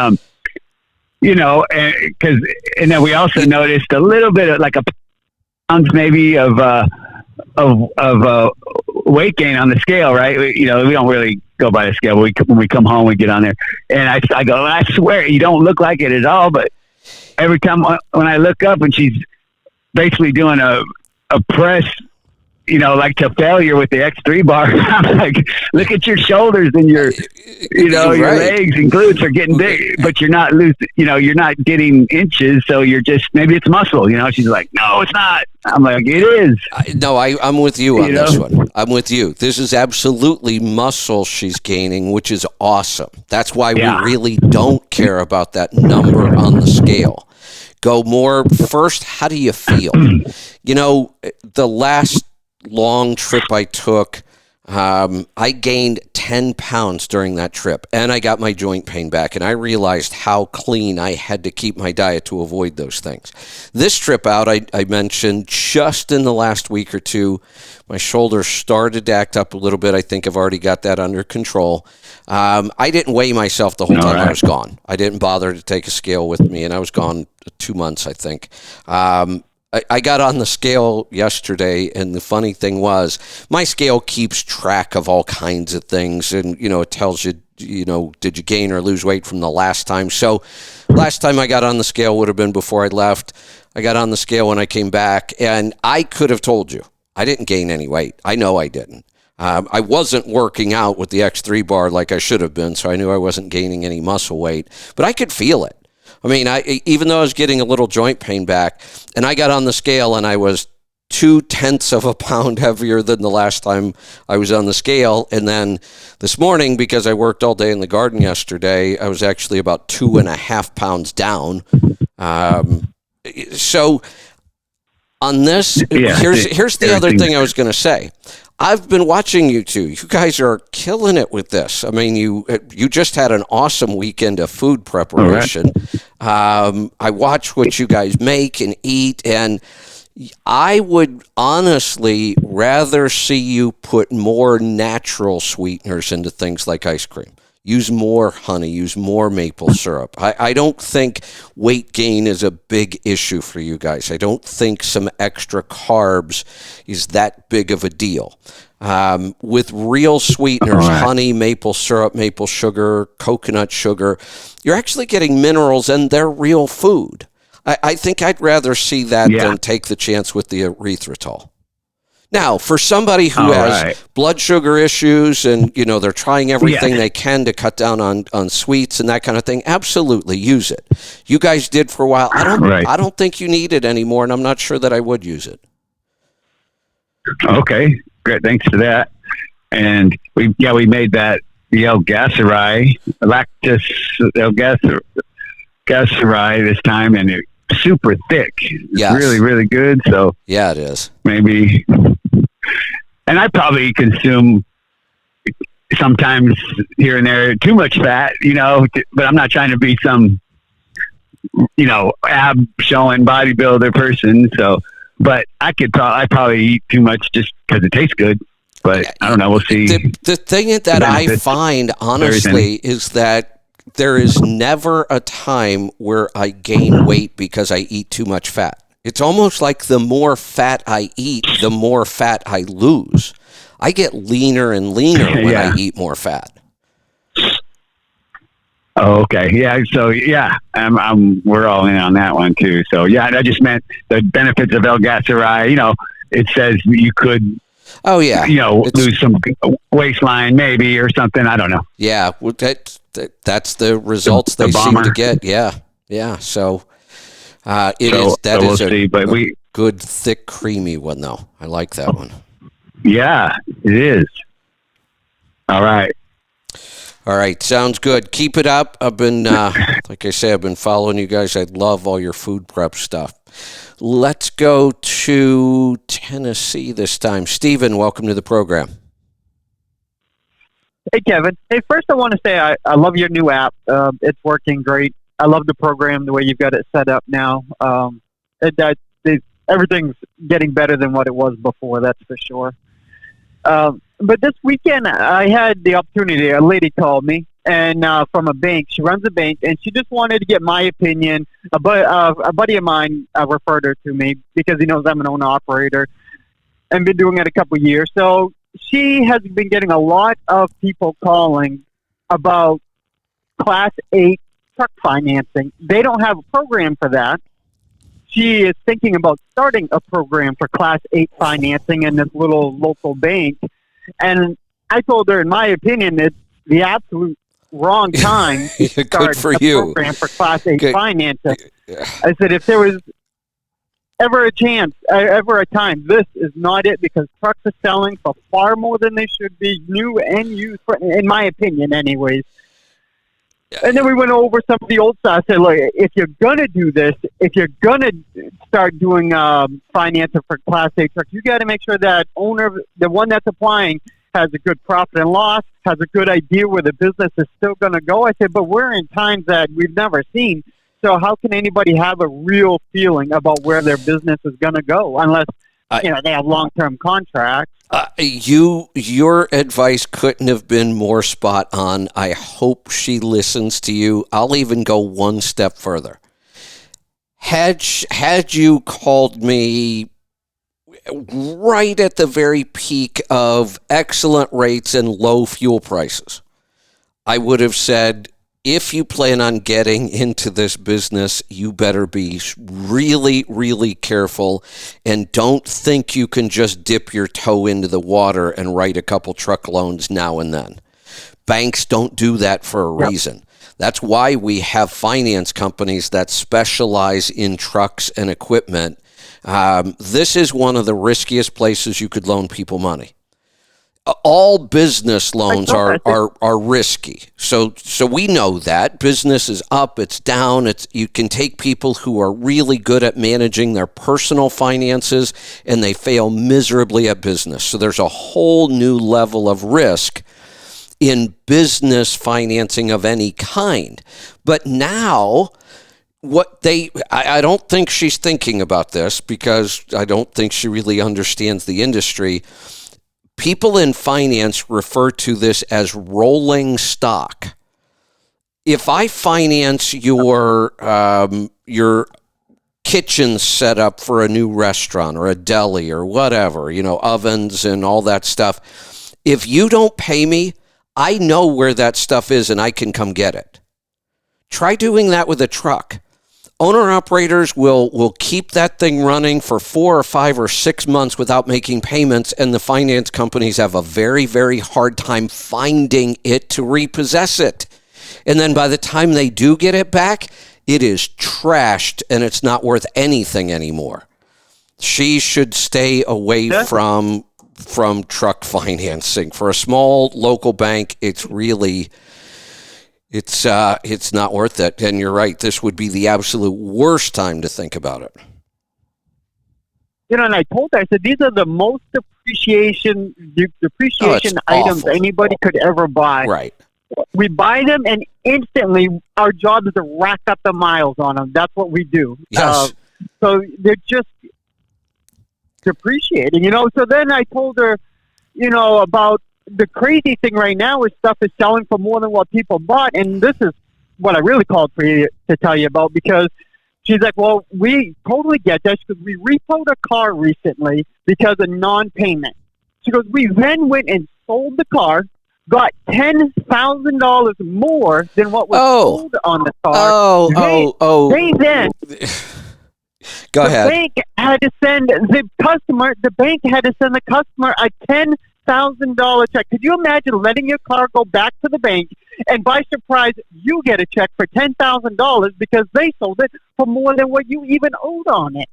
and then we also noticed a little bit of like a pounds maybe of weight gain on the scale, right? We don't really go by the scale. But when we come home, we get on there, and I go, I swear you don't look like it at all. But every time when I look up and she's basically doing a press, like to failure with the X3 bar, I'm like, look at your shoulders and your Your Right. legs and glutes are getting big, but you're not losing. You're not getting inches, so you're just maybe it's muscle. She's like, no, it's not. I'm like, it is. I'm with you on You this know? one. I'm with you. This is absolutely muscle she's gaining, which is awesome. That's why Yeah. we really don't care about that number on the scale. Go more first, how do you feel? The last long trip I took, I gained 10 pounds during that trip, and I got my joint pain back, and I realized how clean I had to keep my diet to avoid those things. This trip out, I mentioned just in the last week or two, my shoulders started to act up a little bit. I think I've already got that under control. I didn't weigh myself the whole time I was gone. I didn't bother to take a scale with me, and I was gone 2 months, I think. I got on the scale yesterday, and the funny thing was, my scale keeps track of all kinds of things, and, it tells you, did you gain or lose weight from the last time? So last time I got on the scale would have been before I left. I got on the scale when I came back, and I could have told you I didn't gain any weight. I know I didn't. I wasn't working out with the X3 bar like I should have been, so I knew I wasn't gaining any muscle weight, but I could feel it. I mean, even though I was getting a little joint pain back, and I got on the scale and I was 0.2 of a pound heavier than the last time I was on the scale. And then this morning, because I worked all day in the garden yesterday, I was actually about 2.5 pounds down. So on this, here's the other thing I was going to say. I've been watching you two. You guys are killing it with this. I mean, you just had an awesome weekend of food preparation. Right. I watch what you guys make and eat, and I would honestly rather see you put more natural sweeteners into things like ice cream. Use more honey, use more maple syrup. I don't think weight gain is a big issue for you guys. I don't think some extra carbs is that big of a deal. With real sweeteners, honey, maple syrup, maple sugar, coconut sugar, you're actually getting minerals and they're real food. I think I'd rather see that than take the chance with the erythritol. Now, for somebody who has blood sugar issues and, they're trying everything they can to cut down on sweets and that kind of thing, absolutely use it. You guys did for a while. I don't think you need it anymore, and I'm not sure that I would use it. Okay, great. Thanks for that. And we made that the L-Gacerai, L-Gacerai this time, and it's super thick. It's really, really good. So yeah, it is. Maybe. And I probably consume sometimes here and there too much fat, but I'm not trying to be some, ab showing bodybuilder person. So, but I probably eat too much just because it tastes good. But I don't know. We'll see. The thing that I find, honestly, is that there is never a time where I gain weight because I eat too much fat. It's almost like the more fat I eat, the more fat I lose. I get leaner and leaner when I eat more fat. Oh, okay. Yeah. So we're all in on that one too. So I just meant the benefits of L-Gacerai. It says you could. Oh yeah. Lose some waistline maybe or something. I don't know. Yeah. Well, that's the results they seem to get. Yeah. Yeah. So. We'll see, but good, thick, creamy one, though. I like that one. Yeah, it is. All right. Sounds good. Keep it up. I've been, like I say, I've been following you guys. I love all your food prep stuff. Let's go to Tennessee this time. Stephen, welcome to the program. Hey, Kevin. Hey, first I want to say I love your new app. It's working great. I love the program, the way you've got it set up now. Everything's getting better than what it was before, that's for sure. But this weekend, I had the opportunity. A lady called me, and from a bank. She runs a bank, and she just wanted to get my opinion. A buddy of mine referred her to me because he knows I'm an owner-operator and been doing it a couple of years. So she has been getting a lot of people calling about Class 8 truck financing. They don't have a program for that. She is thinking about starting a program for Class 8 financing in this little local bank. And I told her, in my opinion, it's the absolute wrong time to Good start for a you. program for Class A Good. financing. I said, if there was ever a chance, ever a time, this is not it, because trucks are selling for far more than they should be, new and used, in my opinion, anyways. And then we went over some of the old stuff. I said, look, if you're going to do this, if you're going to start doing financing for Class A trucks, you got to make sure that owner, the one that's applying, has a good profit and loss, has a good idea where the business is still going to go. I said, but we're in times that we've never seen. So how can anybody have a real feeling about where their business is going to go unless they have long-term contracts? Your advice couldn't have been more spot on. I hope she listens to you. I'll even go one step further. Had you called me right at the very peak of excellent rates and low fuel prices, I would have said, if you plan on getting into this business, you better be really, really careful, and don't think you can just dip your toe into the water and write a couple truck loans now and then. Banks don't do that for a reason. That's why we have finance companies that specialize in trucks and equipment. This is one of the riskiest places you could loan people money. All business loans are risky. So we know that. Business is up, it's down. You can take people who are really good at managing their personal finances and they fail miserably at business. So there's a whole new level of risk in business financing of any kind. But now I don't think she's thinking about this, because I don't think she really understands the industry. People in finance refer to this as rolling stock. If I finance your kitchen setup for a new restaurant or a deli or whatever, ovens and all that stuff, if you don't pay me, I know where that stuff is and I can come get it. Try doing that with a truck. Owner-operators will keep that thing running for 4 or 5 or 6 months without making payments, and the finance companies have a very, very hard time finding it to repossess it. And then by the time they do get it back, it is trashed and it's not worth anything anymore. She should stay away from truck financing. For a small local bank, it's really... It's not worth it. And you're right. This would be the absolute worst time to think about it. And I told her, I said, these are the most depreciation items anybody could ever buy. Right. We buy them and instantly our job is to rack up the miles on them. That's what we do. Yes. So they're just depreciating, So then I told her, about the crazy thing right now is stuff is selling for more than what people bought. And this is what I really called for you to tell you about, because she's like, well, we totally get that, because we repoed a car recently because of non-payment. She goes, we then went and sold the car, got $10,000 more than what was sold on the car. They then... Go ahead. The bank had to send the customer a $10,000 check. Could you imagine letting your car go back to the bank and by surprise you get a check for $10,000 because they sold it for more than what you even owed on it?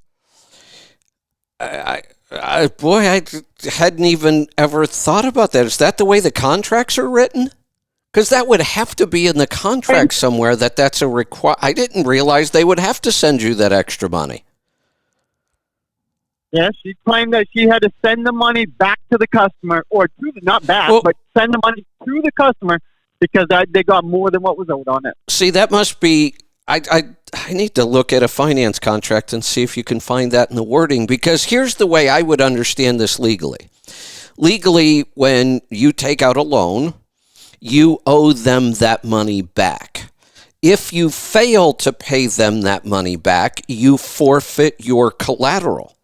I hadn't even ever thought about that. Is that the way the contracts are written? Because that would have to be in the contract somewhere that's a I didn't realize they would have to send you that extra money. Yes, she claimed that she had to send the money back to the customer, or but send the money to the customer because they got more than what was owed on it. See, that must be... I need to look at a finance contract and see if you can find that in the wording, because here's the way I would understand this legally. Legally, when you take out a loan, you owe them that money back. If you fail to pay them that money back, you forfeit your collateral.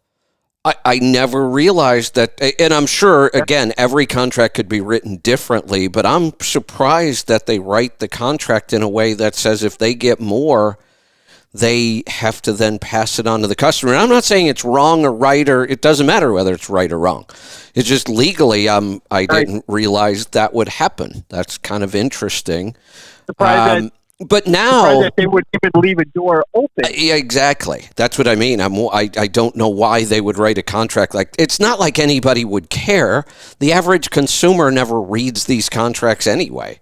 I never realized that, and I'm sure, again, every contract could be written differently, but I'm surprised that they write the contract in a way that says if they get more, they have to then pass it on to the customer. And I'm not saying it's wrong or right, or it doesn't matter whether it's right or wrong. It's just legally, I didn't realize that would happen. That's kind of interesting. But now that they would even leave a door open. Yeah, exactly. That's what I mean. I don't know why they would write a contract like. It's not like anybody would care. The average consumer never reads these contracts anyway.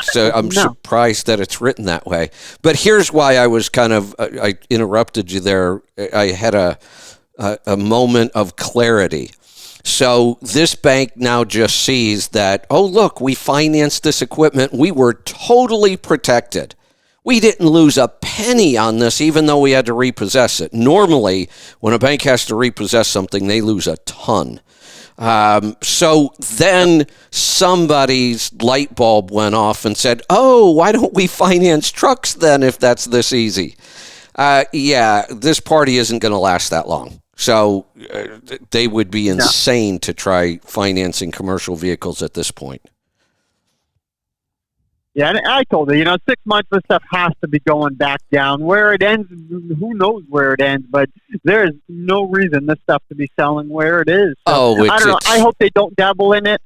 So I'm surprised that it's written that way. But here's why I was I interrupted you there. I had a moment of clarity. So this bank now just sees that, oh, look, we financed this equipment. We were totally protected. We didn't lose a penny on this, even though we had to repossess it. Normally, when a bank has to repossess something, they lose a ton. So then somebody's light bulb went off and said, oh, why don't we finance trucks then if that's this easy? Yeah, this party isn't going to last that long. So they would be insane to try financing commercial vehicles at this point. Yeah, and I told her, 6 months this stuff has to be going back down. Where it ends, who knows where it ends, but there's no reason this stuff to be selling where it is. So, I don't know. I hope they don't dabble in it.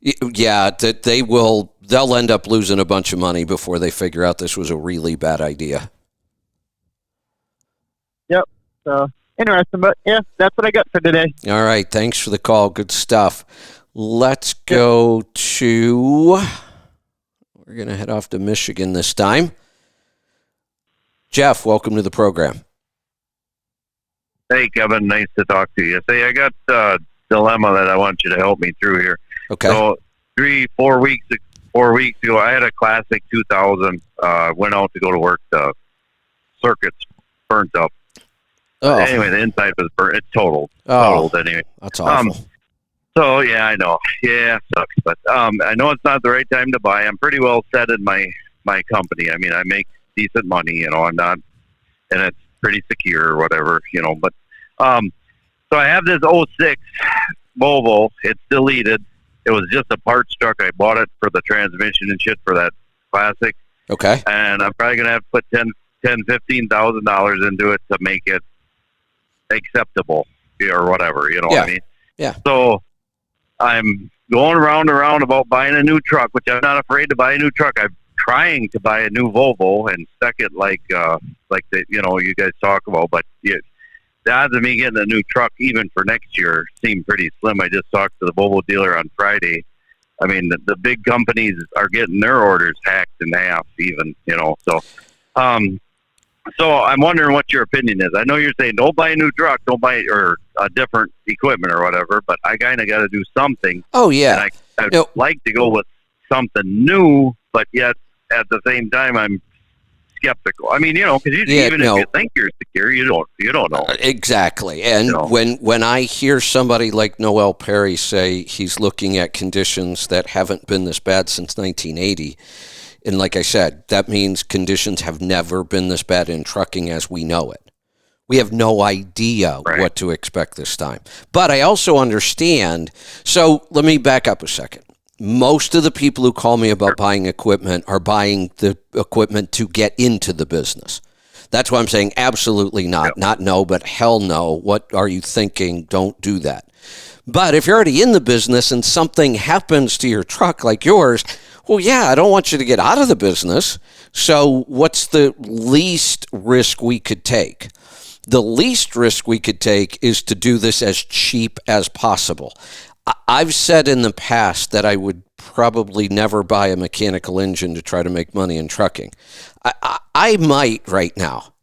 Yeah, that they will. They'll end up losing a bunch of money before they figure out this was a really bad idea. Yep. So interesting, but yeah, that's what I got for today. All right. Thanks for the call. Good stuff. Let's go to... We're going to head off to Michigan this time. Jeff, welcome to the program. Hey, Kevin. Nice to talk to you. Say, I got a dilemma that I want you to help me through here. Okay. So 4 weeks ago, I had a Classic 2000. Went out to go to work. The circuits burnt up. Oh. Anyway, the inside was burnt. It's totaled. Oh, totaled anyway. That's awful. So, yeah, I know. Yeah, it sucks. But I know it's not the right time to buy. I'm pretty well set in my company. I mean, I make decent money, I'm not, and it's pretty secure or whatever, But so I have this 06 Volvo. It's deleted. It was just a parts truck. I bought it for the transmission and shit for that Classic. Okay. And I'm probably going to have to put $15,000 into it to make it acceptable or whatever, what I mean? Yeah. So I'm going around and around about buying a new truck, which I'm not afraid to buy a new truck. I'm trying to buy a new Volvo and spec it like you guys talk about. But the odds of me getting a new truck even for next year seem pretty slim. I just talked to the Volvo dealer on Friday. I mean, the big companies are getting their orders hacked in half even, So I'm wondering what your opinion is. I know you're saying don't buy a new truck, don't buy or a different equipment or whatever, but I kind of got to do something. Oh, yeah. And I'd like to go with something new, but yet at the same time I'm skeptical. I mean, because if you think you're secure, you don't know. Exactly. And when I hear somebody like Noel Perry say he's looking at conditions that haven't been this bad since 1980, and like I said, that means conditions have never been this bad in trucking as we know it. We have no idea what to expect this time. But I also understand. So let me back up a second. Most of the people who call me about buying equipment are buying the equipment to get into the business. That's why I'm saying absolutely not. Yep. Not no, but hell no. What are you thinking? Don't do that. But if you're already in the business and something happens to your truck like yours, well, yeah, I don't want you to get out of the business. So what's the least risk we could take? The least risk we could take is to do this as cheap as possible. I've said in the past that I would probably never buy a mechanical engine to try to make money in trucking. I might right now.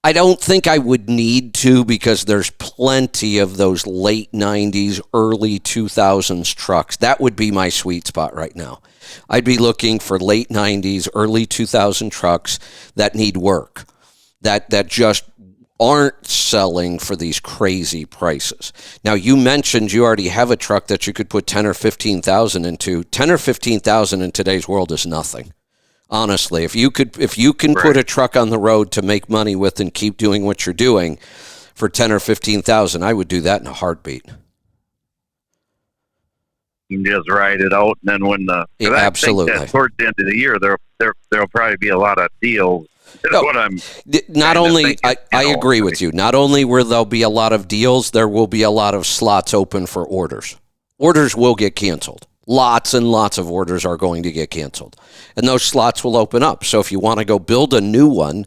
I don't think I would need to because there's plenty of those late 90s, early 2000s trucks. That would be my sweet spot right now. I'd be looking for late 90s, early 2000 trucks that need work, that just aren't selling for these crazy prices. Now, you mentioned you already have a truck that you could put 10 or 15,000 into. 10 or 15,000 in today's world is nothing. Honestly, if you can put a truck on the road to make money with and keep doing what you're doing for 10 or 15,000, I would do that in a heartbeat. You can just ride it out, and then when absolutely. I think that towards the end of the year, there'll probably be a lot of deals That's No. what I'm. Not kinda only, thinking, I you know, agree with you. Not only will there be a lot of deals, there will be a lot of slots open for orders. Orders will get canceled. Lots and lots of orders are going to get canceled. And those slots will open up. So if you want to go build a new one,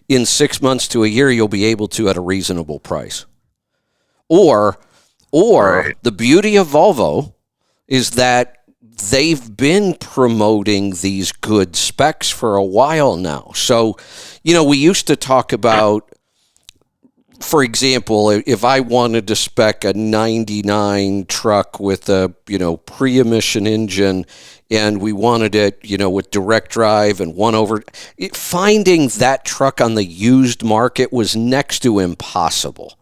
in 6 months to a year, you'll be able to at a reasonable price. Or Right. the beauty of Volvo is that they've been promoting these good specs for a while now. So, we used to talk about, for example, if I wanted to spec a 99 truck with a, pre-emission engine and we wanted it, with direct drive and finding that truck on the used market was next to impossible.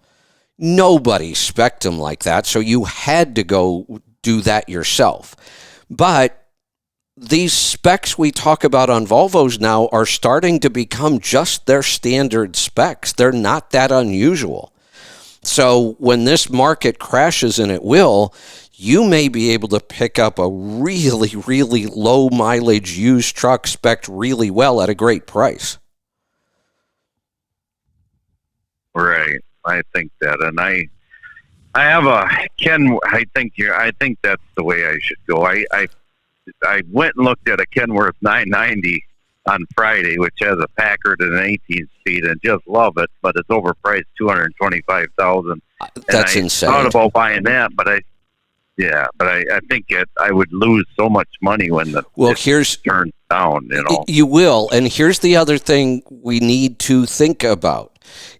Nobody spec'd them like that, so you had to go do that yourself. But these specs we talk about on Volvos now are starting to become just their standard specs. They're not that unusual. So when this market crashes, and it will, you may be able to pick up a really, really low mileage used truck spec'd really well at a great price. Right. I think that, and I have a Ken. I think that's the way I should go. I went and looked at a Kenworth 990 on Friday, which has a Packard and an 18-speed, and just love it, but it's overpriced $225,000. That's I insane. Thought about buying that, but I think I would lose so much money when here's turned down. You will, and here's the other thing we need to think about.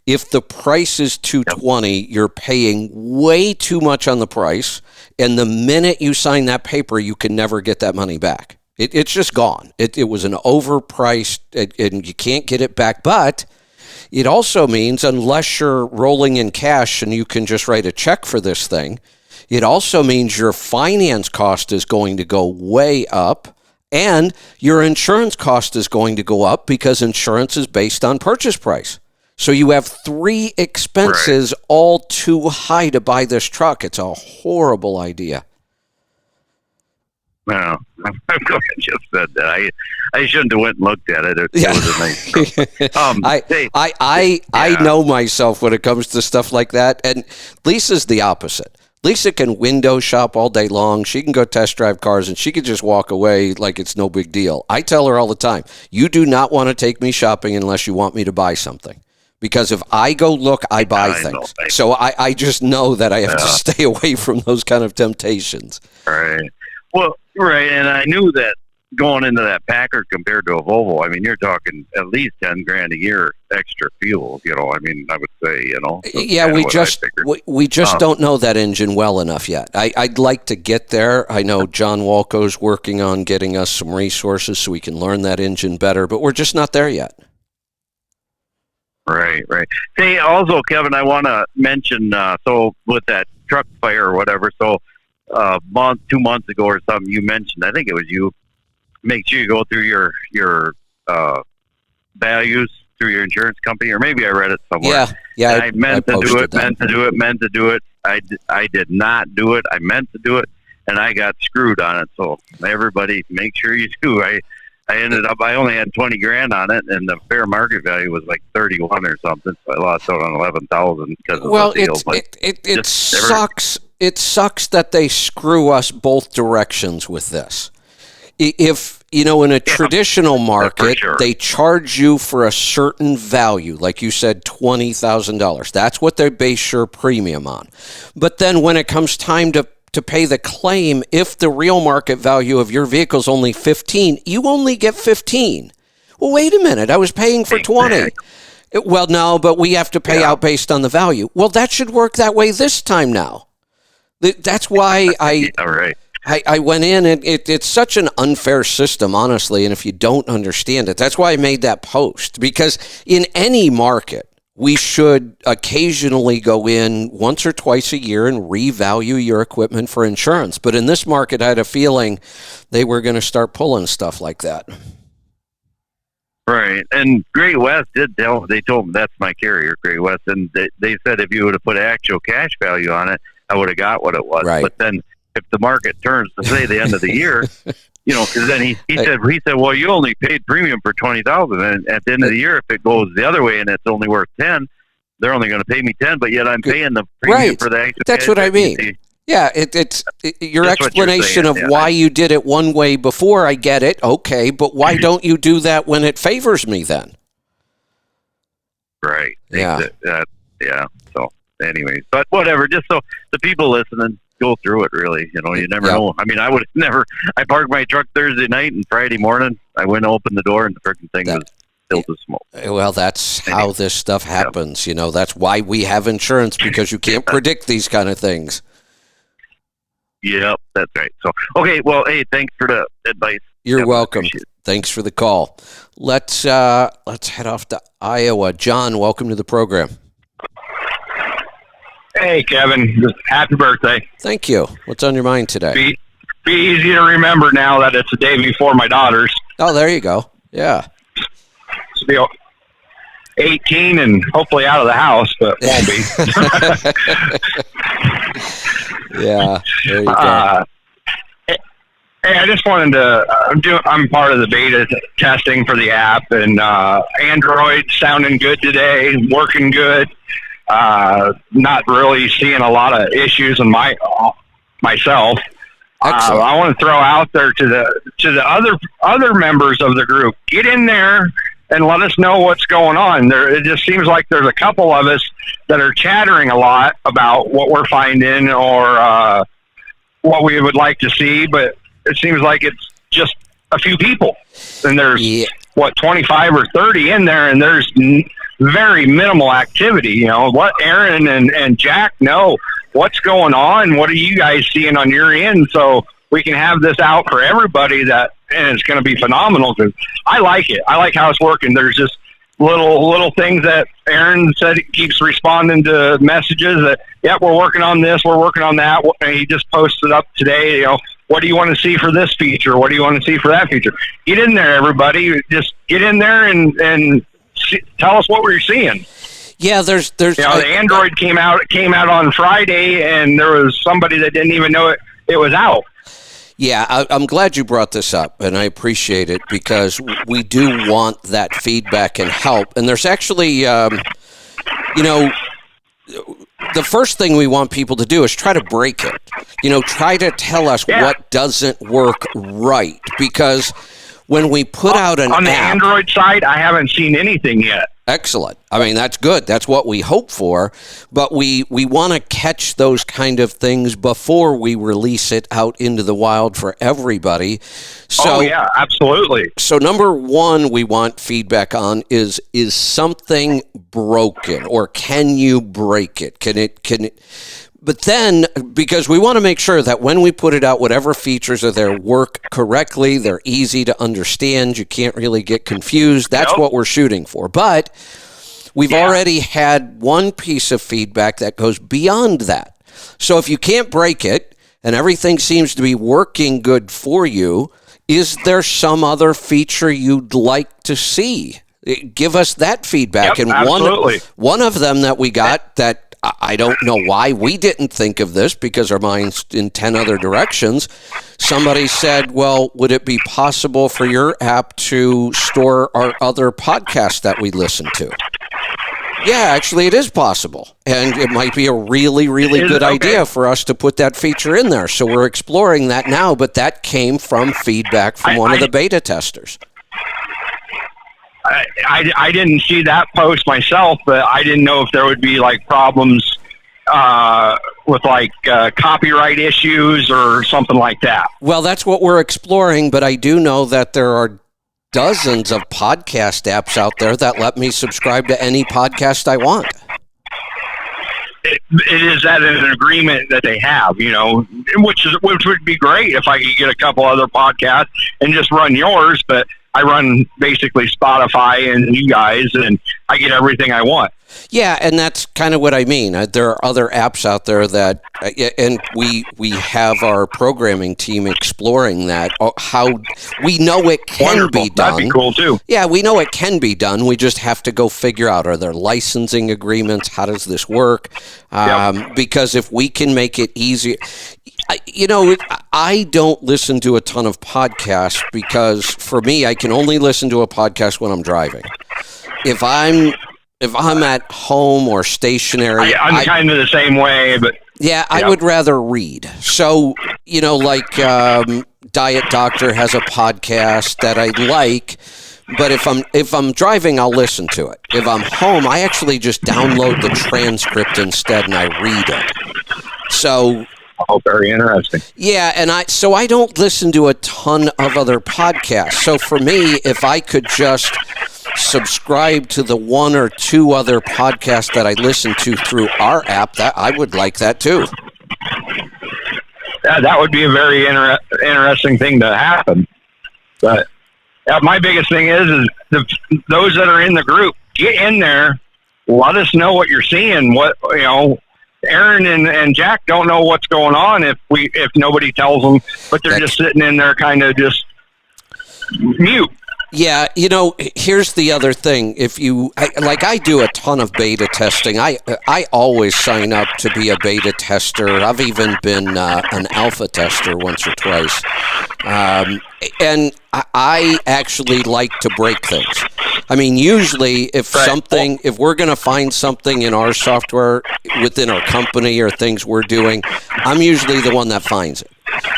If the price is $220, you're paying way too much on the price, and the minute you sign that paper, you can never get that money back. It's just gone. It was an overpriced, and you can't get it back. But it also means, unless you're rolling in cash and you can just write a check for this thing, it also means your finance cost is going to go way up, and your insurance cost is going to go up because insurance is based on purchase price. So you have three expenses all too high to buy this truck. It's a horrible idea. No, I'm glad you just said that. I shouldn't have went and looked at it. It was a nice truck. I know myself when it comes to stuff like that, and Lisa's the opposite. Lisa can window shop all day long. She can go test drive cars, and she can just walk away like it's no big deal. I tell her all the time, you do not want to take me shopping unless you want me to buy something. Because if I go look, I buy things. So I just know that I have to stay away from those kind of temptations. Right. Well, right, and I knew that going into that Packard compared to a Volvo, I mean, you're talking at least $10,000 a year extra fuel. I mean, I would say, Yeah, we just don't know that engine well enough yet. I'd like to get there. I know John Walco's working on getting us some resources so we can learn that engine better, but we're just not there yet. Right. Hey, also, Kevin, I want to mention, so with that truck fire or whatever, so 2 months ago or something, you mentioned, I think it was you, make sure you go through your values through your insurance company, or maybe I read it somewhere. Yeah. I meant to do it. I did not do it. I meant to do it, and I got screwed on it. So everybody, make sure you do. I only had $20,000 on it, and the fair market value was like 31 or something. So I lost out on 11,000 because of the deal. It sucks. It sucks that they screw us both directions with this. If in a traditional market, they charge you for a certain value, like you said, $20,000. That's what they base your premium on. But then when it comes time to pay the claim, if the real market value of your vehicle is only 15, you only get 15. Well, wait a minute. I was paying for 20. Well, no, but we have to pay out based on the value. Well, that should work that way this time now. That's why I went in, and it's such an unfair system, honestly, and if you don't understand it, that's why I made that post. Because in any market, we should occasionally go in once or twice a year and revalue your equipment for insurance. But in this market, I had a feeling they were going to start pulling stuff like that. Right. And Great West they told me that's my carrier, Great West, and they said if you would have put actual cash value on it, I would have got what it was. Right. But then if the market turns to say the end of the year, You know, because then he said, well, you only paid premium for $20,000, and at the end of the year, if it goes the other way and it's only worth 10, they're only going to pay me 10, but yet I'm paying the premium Right. for the extra. That's what I mean. Yeah, it's your That's what you're explanation saying, of yeah. why you did it one way before. I get it. Okay, but why don't you do that when it favors me then? Right. Yeah. Yeah. So, anyways, but whatever. Just so the people listening go through it. Really, you know, you never Yeah. know. I mean, I would never. I parked my truck Thursday night and Friday morning. I went to open the door and the freaking thing was filled with smoke. Well, that's how this stuff happens. You know, that's why we have insurance, because you can't predict these kind of things. Yep, that's right. So, okay. Well, hey, thanks for the advice. You're Yep, I welcome. appreciate it. Thanks for the call. Let's head off to Iowa. John, welcome to the program. Hey, Kevin. Happy birthday. Thank you. What's on your mind today? Be easy to remember now that it's the day before my daughter's. Oh, there you go. Yeah. She'll be 18 and hopefully out of the house, but won't be. Yeah. There you go. Hey, I just wanted to. I'm part of the beta testing for the app, and Android sounding good today, working good. Not really seeing a lot of issues in myself. Excellent. I want to throw out there to the other members of the group. Get in there and let us know what's going on. It just seems like there's a couple of us that are chattering a lot about what we're finding or what we would like to see, but it seems like it's just a few people. And there's, 25 or 30 in there, and there's very minimal activity. You know, what Aaron and Jack know what's going on. What are you guys seeing on your end? So we can have this out for everybody, and it's going to be phenomenal, because I like it. I like how it's working. There's just little things that Aaron said. He keeps responding to messages that, yep, we're working on this, we're working on that. And he just posted up today, you know, what do you want to see for this feature? What do you want to see for that feature? Get in there, everybody. Just get in there and tell us what we're seeing. Yeah, there's. You know, the Android came out on Friday, and there was somebody that didn't even know it was out. Yeah, I'm glad you brought this up, and I appreciate it, because we do want that feedback and help. And there's actually, the first thing we want people to do is try to break it. You know, try to tell us what doesn't work right, because when we put out an on the app, Android side, I haven't seen anything yet. Excellent. I mean, that's good. That's what we hope for. But we want to catch those kind of things before we release it out into the wild for everybody. So, yeah, absolutely. So number one, we want feedback on is something broken, or can you break it? Can it? But then, because we want to make sure that when we put it out, whatever features are there work correctly, they're easy to understand, you can't really get confused. That's what we're shooting for. But we've already had one piece of feedback that goes beyond that. So if you can't break it and everything seems to be working good for you, is there some other feature you'd like to see? Give us that feedback. Yep, and absolutely. one of them that we got that I don't know why we didn't think of this, because our mind's in 10 other directions. Somebody said, well, would it be possible for your app to store our other podcasts that we listen to? Yeah, actually, it is possible. And it might be a really, really good idea for us to put that feature in there. So we're exploring that now, but that came from feedback from one of the beta testers. I didn't see that post myself, but I didn't know if there would be like problems with copyright issues or something like that. Well, that's what we're exploring, but I do know that there are dozens of podcast apps out there that let me subscribe to any podcast I want. It is at an agreement that they have, you know, which would be great if I could get a couple other podcasts and just run yours, but I run basically Spotify and you guys, and I get everything I want. Yeah, and that's kind of what I mean. There are other apps out there that, and we have our programming team exploring that. How we know it can be done. That'd be cool too. Yeah, we know it can be done. We just have to go figure out, are there licensing agreements? How does this work? Because if we can make it easier, I don't listen to a ton of podcasts because for me, I can only listen to a podcast when I'm driving. If I'm at home or stationary, I'm kind of the same way, but I would rather read. So, like Diet Doctor has a podcast that I like, but if I'm driving, I'll listen to it. If I'm home, I actually just download the transcript instead and I read it. So, very interesting. yeah, and I don't listen to a ton of other podcasts. So for me, if I could just subscribe to the one or two other podcasts that I listen to through our app, that I would like that too. Yeah, that would be a very interesting thing to happen. But my biggest thing is those that are in the group, get in there, let us know what you're seeing. What Aaron and Jack don't know what's going on if nobody tells them, but they're just sitting in there kind of just mute. Yeah, here's the other thing. If I do a ton of beta testing. I always sign up to be a beta tester. I've even been an alpha tester once or twice. And I actually like to break things. I mean, usually if we're going to find something in our software within our company or things we're doing, I'm usually the one that finds it.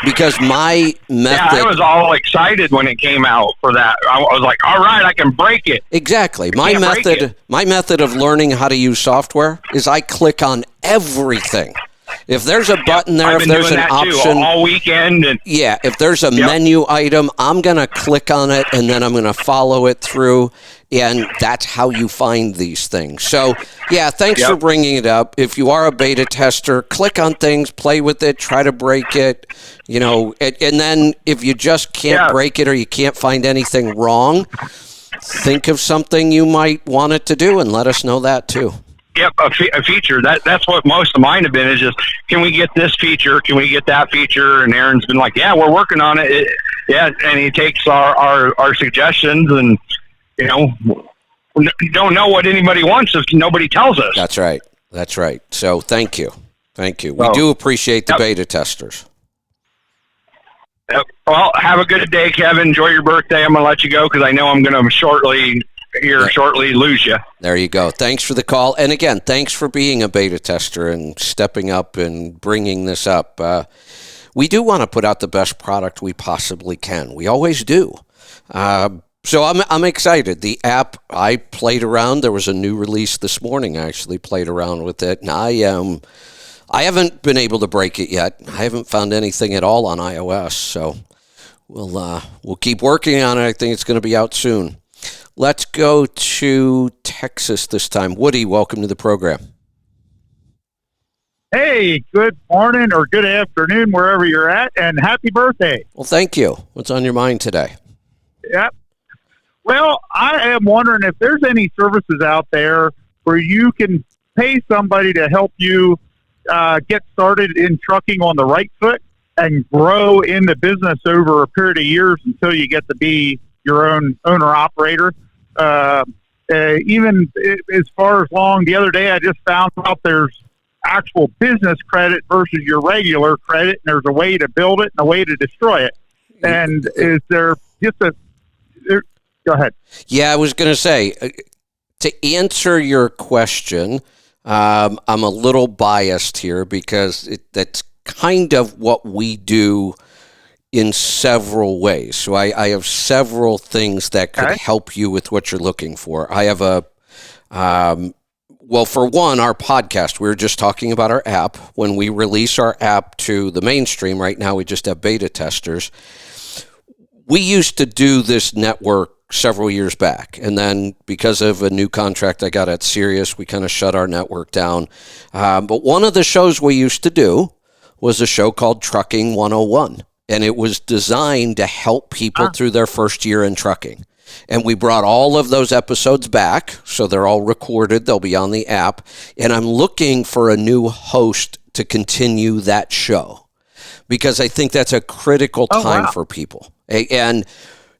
Because my method... Yeah, I was all excited when it came out for that. I was like, all right, I can break it. Exactly. My method of learning how to use software is I click on everything. If there's a button there, if there's an option all weekend, if there's a menu item, I'm going to click on it and then I'm going to follow it through, and that's how you find these things. So, thanks for bringing it up. If you are a beta tester, click on things, play with it, try to break it, and then if you just can't break it or you can't find anything wrong, think of something you might want it to do and let us know that too. Yep, a feature. That's what most of mine have been, is just, can we get this feature? Can we get that feature? And Aaron's been like, yeah, we're working on it. And he takes our suggestions, and, don't know what anybody wants if nobody tells us. That's right. So thank you. We do appreciate the beta testers. Yep. Well, have a good day, Kevin. Enjoy your birthday. I'm going to let you go because I know I'm going to shortly lose you. There you go. Thanks for the call. And again, thanks for being a beta tester and stepping up and bringing this up. We do want to put out the best product we possibly can. We always do. So I'm excited. The app, I played around. There was a new release this morning. I actually played around with it. And I haven't been able to break it yet. I haven't found anything at all on iOS. So we'll keep working on it. I think it's going to be out soon. Let's go to Texas this time. Woody, welcome to the program. Hey, good morning or good afternoon, wherever you're at, and happy birthday. Well, thank you. What's on your mind today? Yep. Well, I am wondering if there's any services out there where you can pay somebody to help you get started in trucking on the right foot and grow in the business over a period of years until you get to be your own owner-operator. Even as far as the other day, I just found out there's actual business credit versus your regular credit, and there's a way to build it and a way to destroy it. And is there just go ahead. Yeah, I was going to say, to answer your question, I'm a little biased here because that's kind of what we do in several ways. So I have several things that could help you with what you're looking for. I have for one, our podcast. We were just talking about our app. When we release our app to the mainstream, right now we just have beta testers. We used to do this network several years back, and then because of a new contract I got at Sirius, we kind of shut our network down. But one of the shows we used to do was a show called Trucking 101. And it was designed to help people through their first year in trucking. And we brought all of those episodes back, so they're all recorded. They'll be on the app. And I'm looking for a new host to continue that show because I think that's a critical time for people. And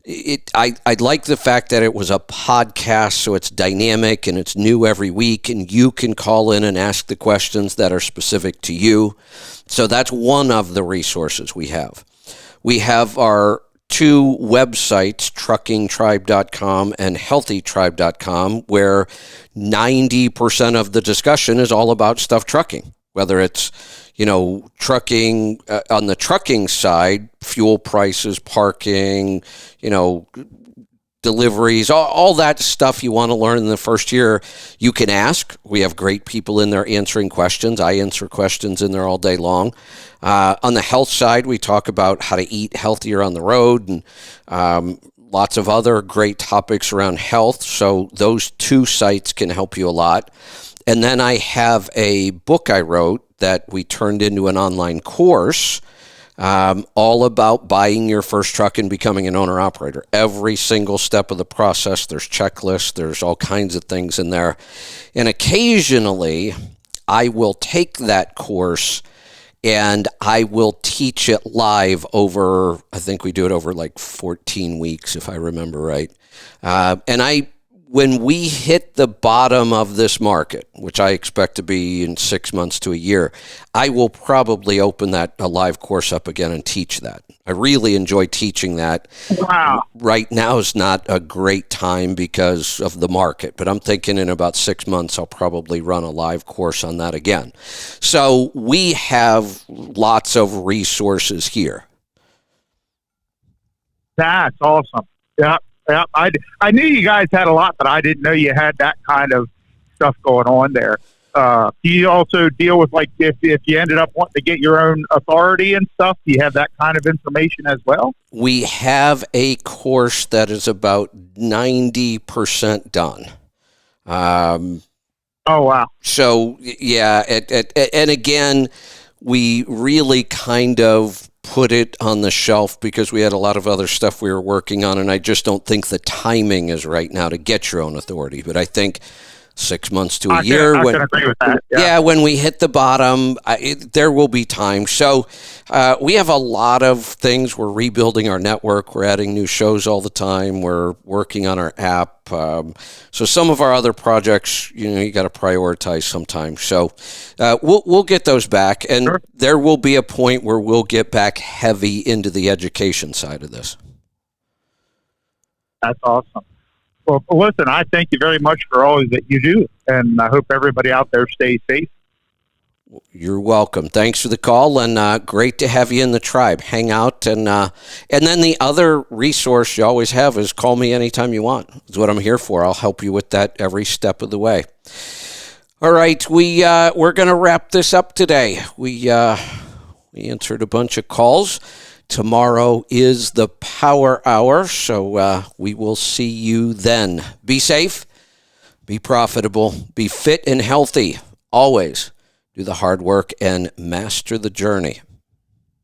I like the fact that it was a podcast, so it's dynamic and it's new every week, and you can call in and ask the questions that are specific to you. So that's one of the resources we have. We have our two websites, truckingtribe.com and healthytribe.com, where 90% of the discussion is all about stuff trucking, whether it's trucking on the trucking side, fuel prices, parking, deliveries, all that stuff you want to learn in the first year, you can ask. We have great people in there answering questions. I answer questions in there all day long. On the health side, we talk about how to eat healthier on the road and lots of other great topics around health. So those two sites can help you a lot. And then I have a book I wrote that we turned into an online course all about buying your first truck and becoming an owner-operator. Every single step of the process, there's checklists, there's all kinds of things in there. And occasionally, I will take that course and I will teach it live over, I think we do it over like 14 weeks, if I remember right. When we hit the bottom of this market, which I expect to be in 6 months to a year, I will probably open a live course up again and teach that. I really enjoy teaching that. Wow. Right now is not a great time because of the market, but I'm thinking in about 6 months, I'll probably run a live course on that again. So we have lots of resources here. That's awesome. Yeah. Yeah, I knew you guys had a lot, but I didn't know you had that kind of stuff going on there. Do you also deal with, like, if you ended up wanting to get your own authority and stuff, do you have that kind of information as well? We have a course that is about 90% done. Oh, wow. So, yeah, and again, we really kind of put it on the shelf because we had a lot of other stuff we were working on, and I just don't think the timing is right now to get your own authority. But I think 6 months to a year. I can agree with that. Yeah, when we hit the bottom, there will be time. So we have a lot of things. We're rebuilding our network. We're adding new shows all the time. We're working on our app. So some of our other projects, you got to prioritize sometimes. So we'll get those back, and sure, there will be a point where we'll get back heavy into the education side of this. That's awesome. Well, listen, I thank you very much for all that you do, and I hope everybody out there stays safe. You're welcome. Thanks for the call, and great to have you in the tribe. Hang out, and then the other resource you always have is call me anytime you want. That's what I'm here for. I'll help you with that every step of the way. All right, we're going to wrap this up today. We answered a bunch of calls. Tomorrow is the Power Hour, so we will see you then. Be safe, be profitable, be fit and healthy. Always do the hard work and master the journey.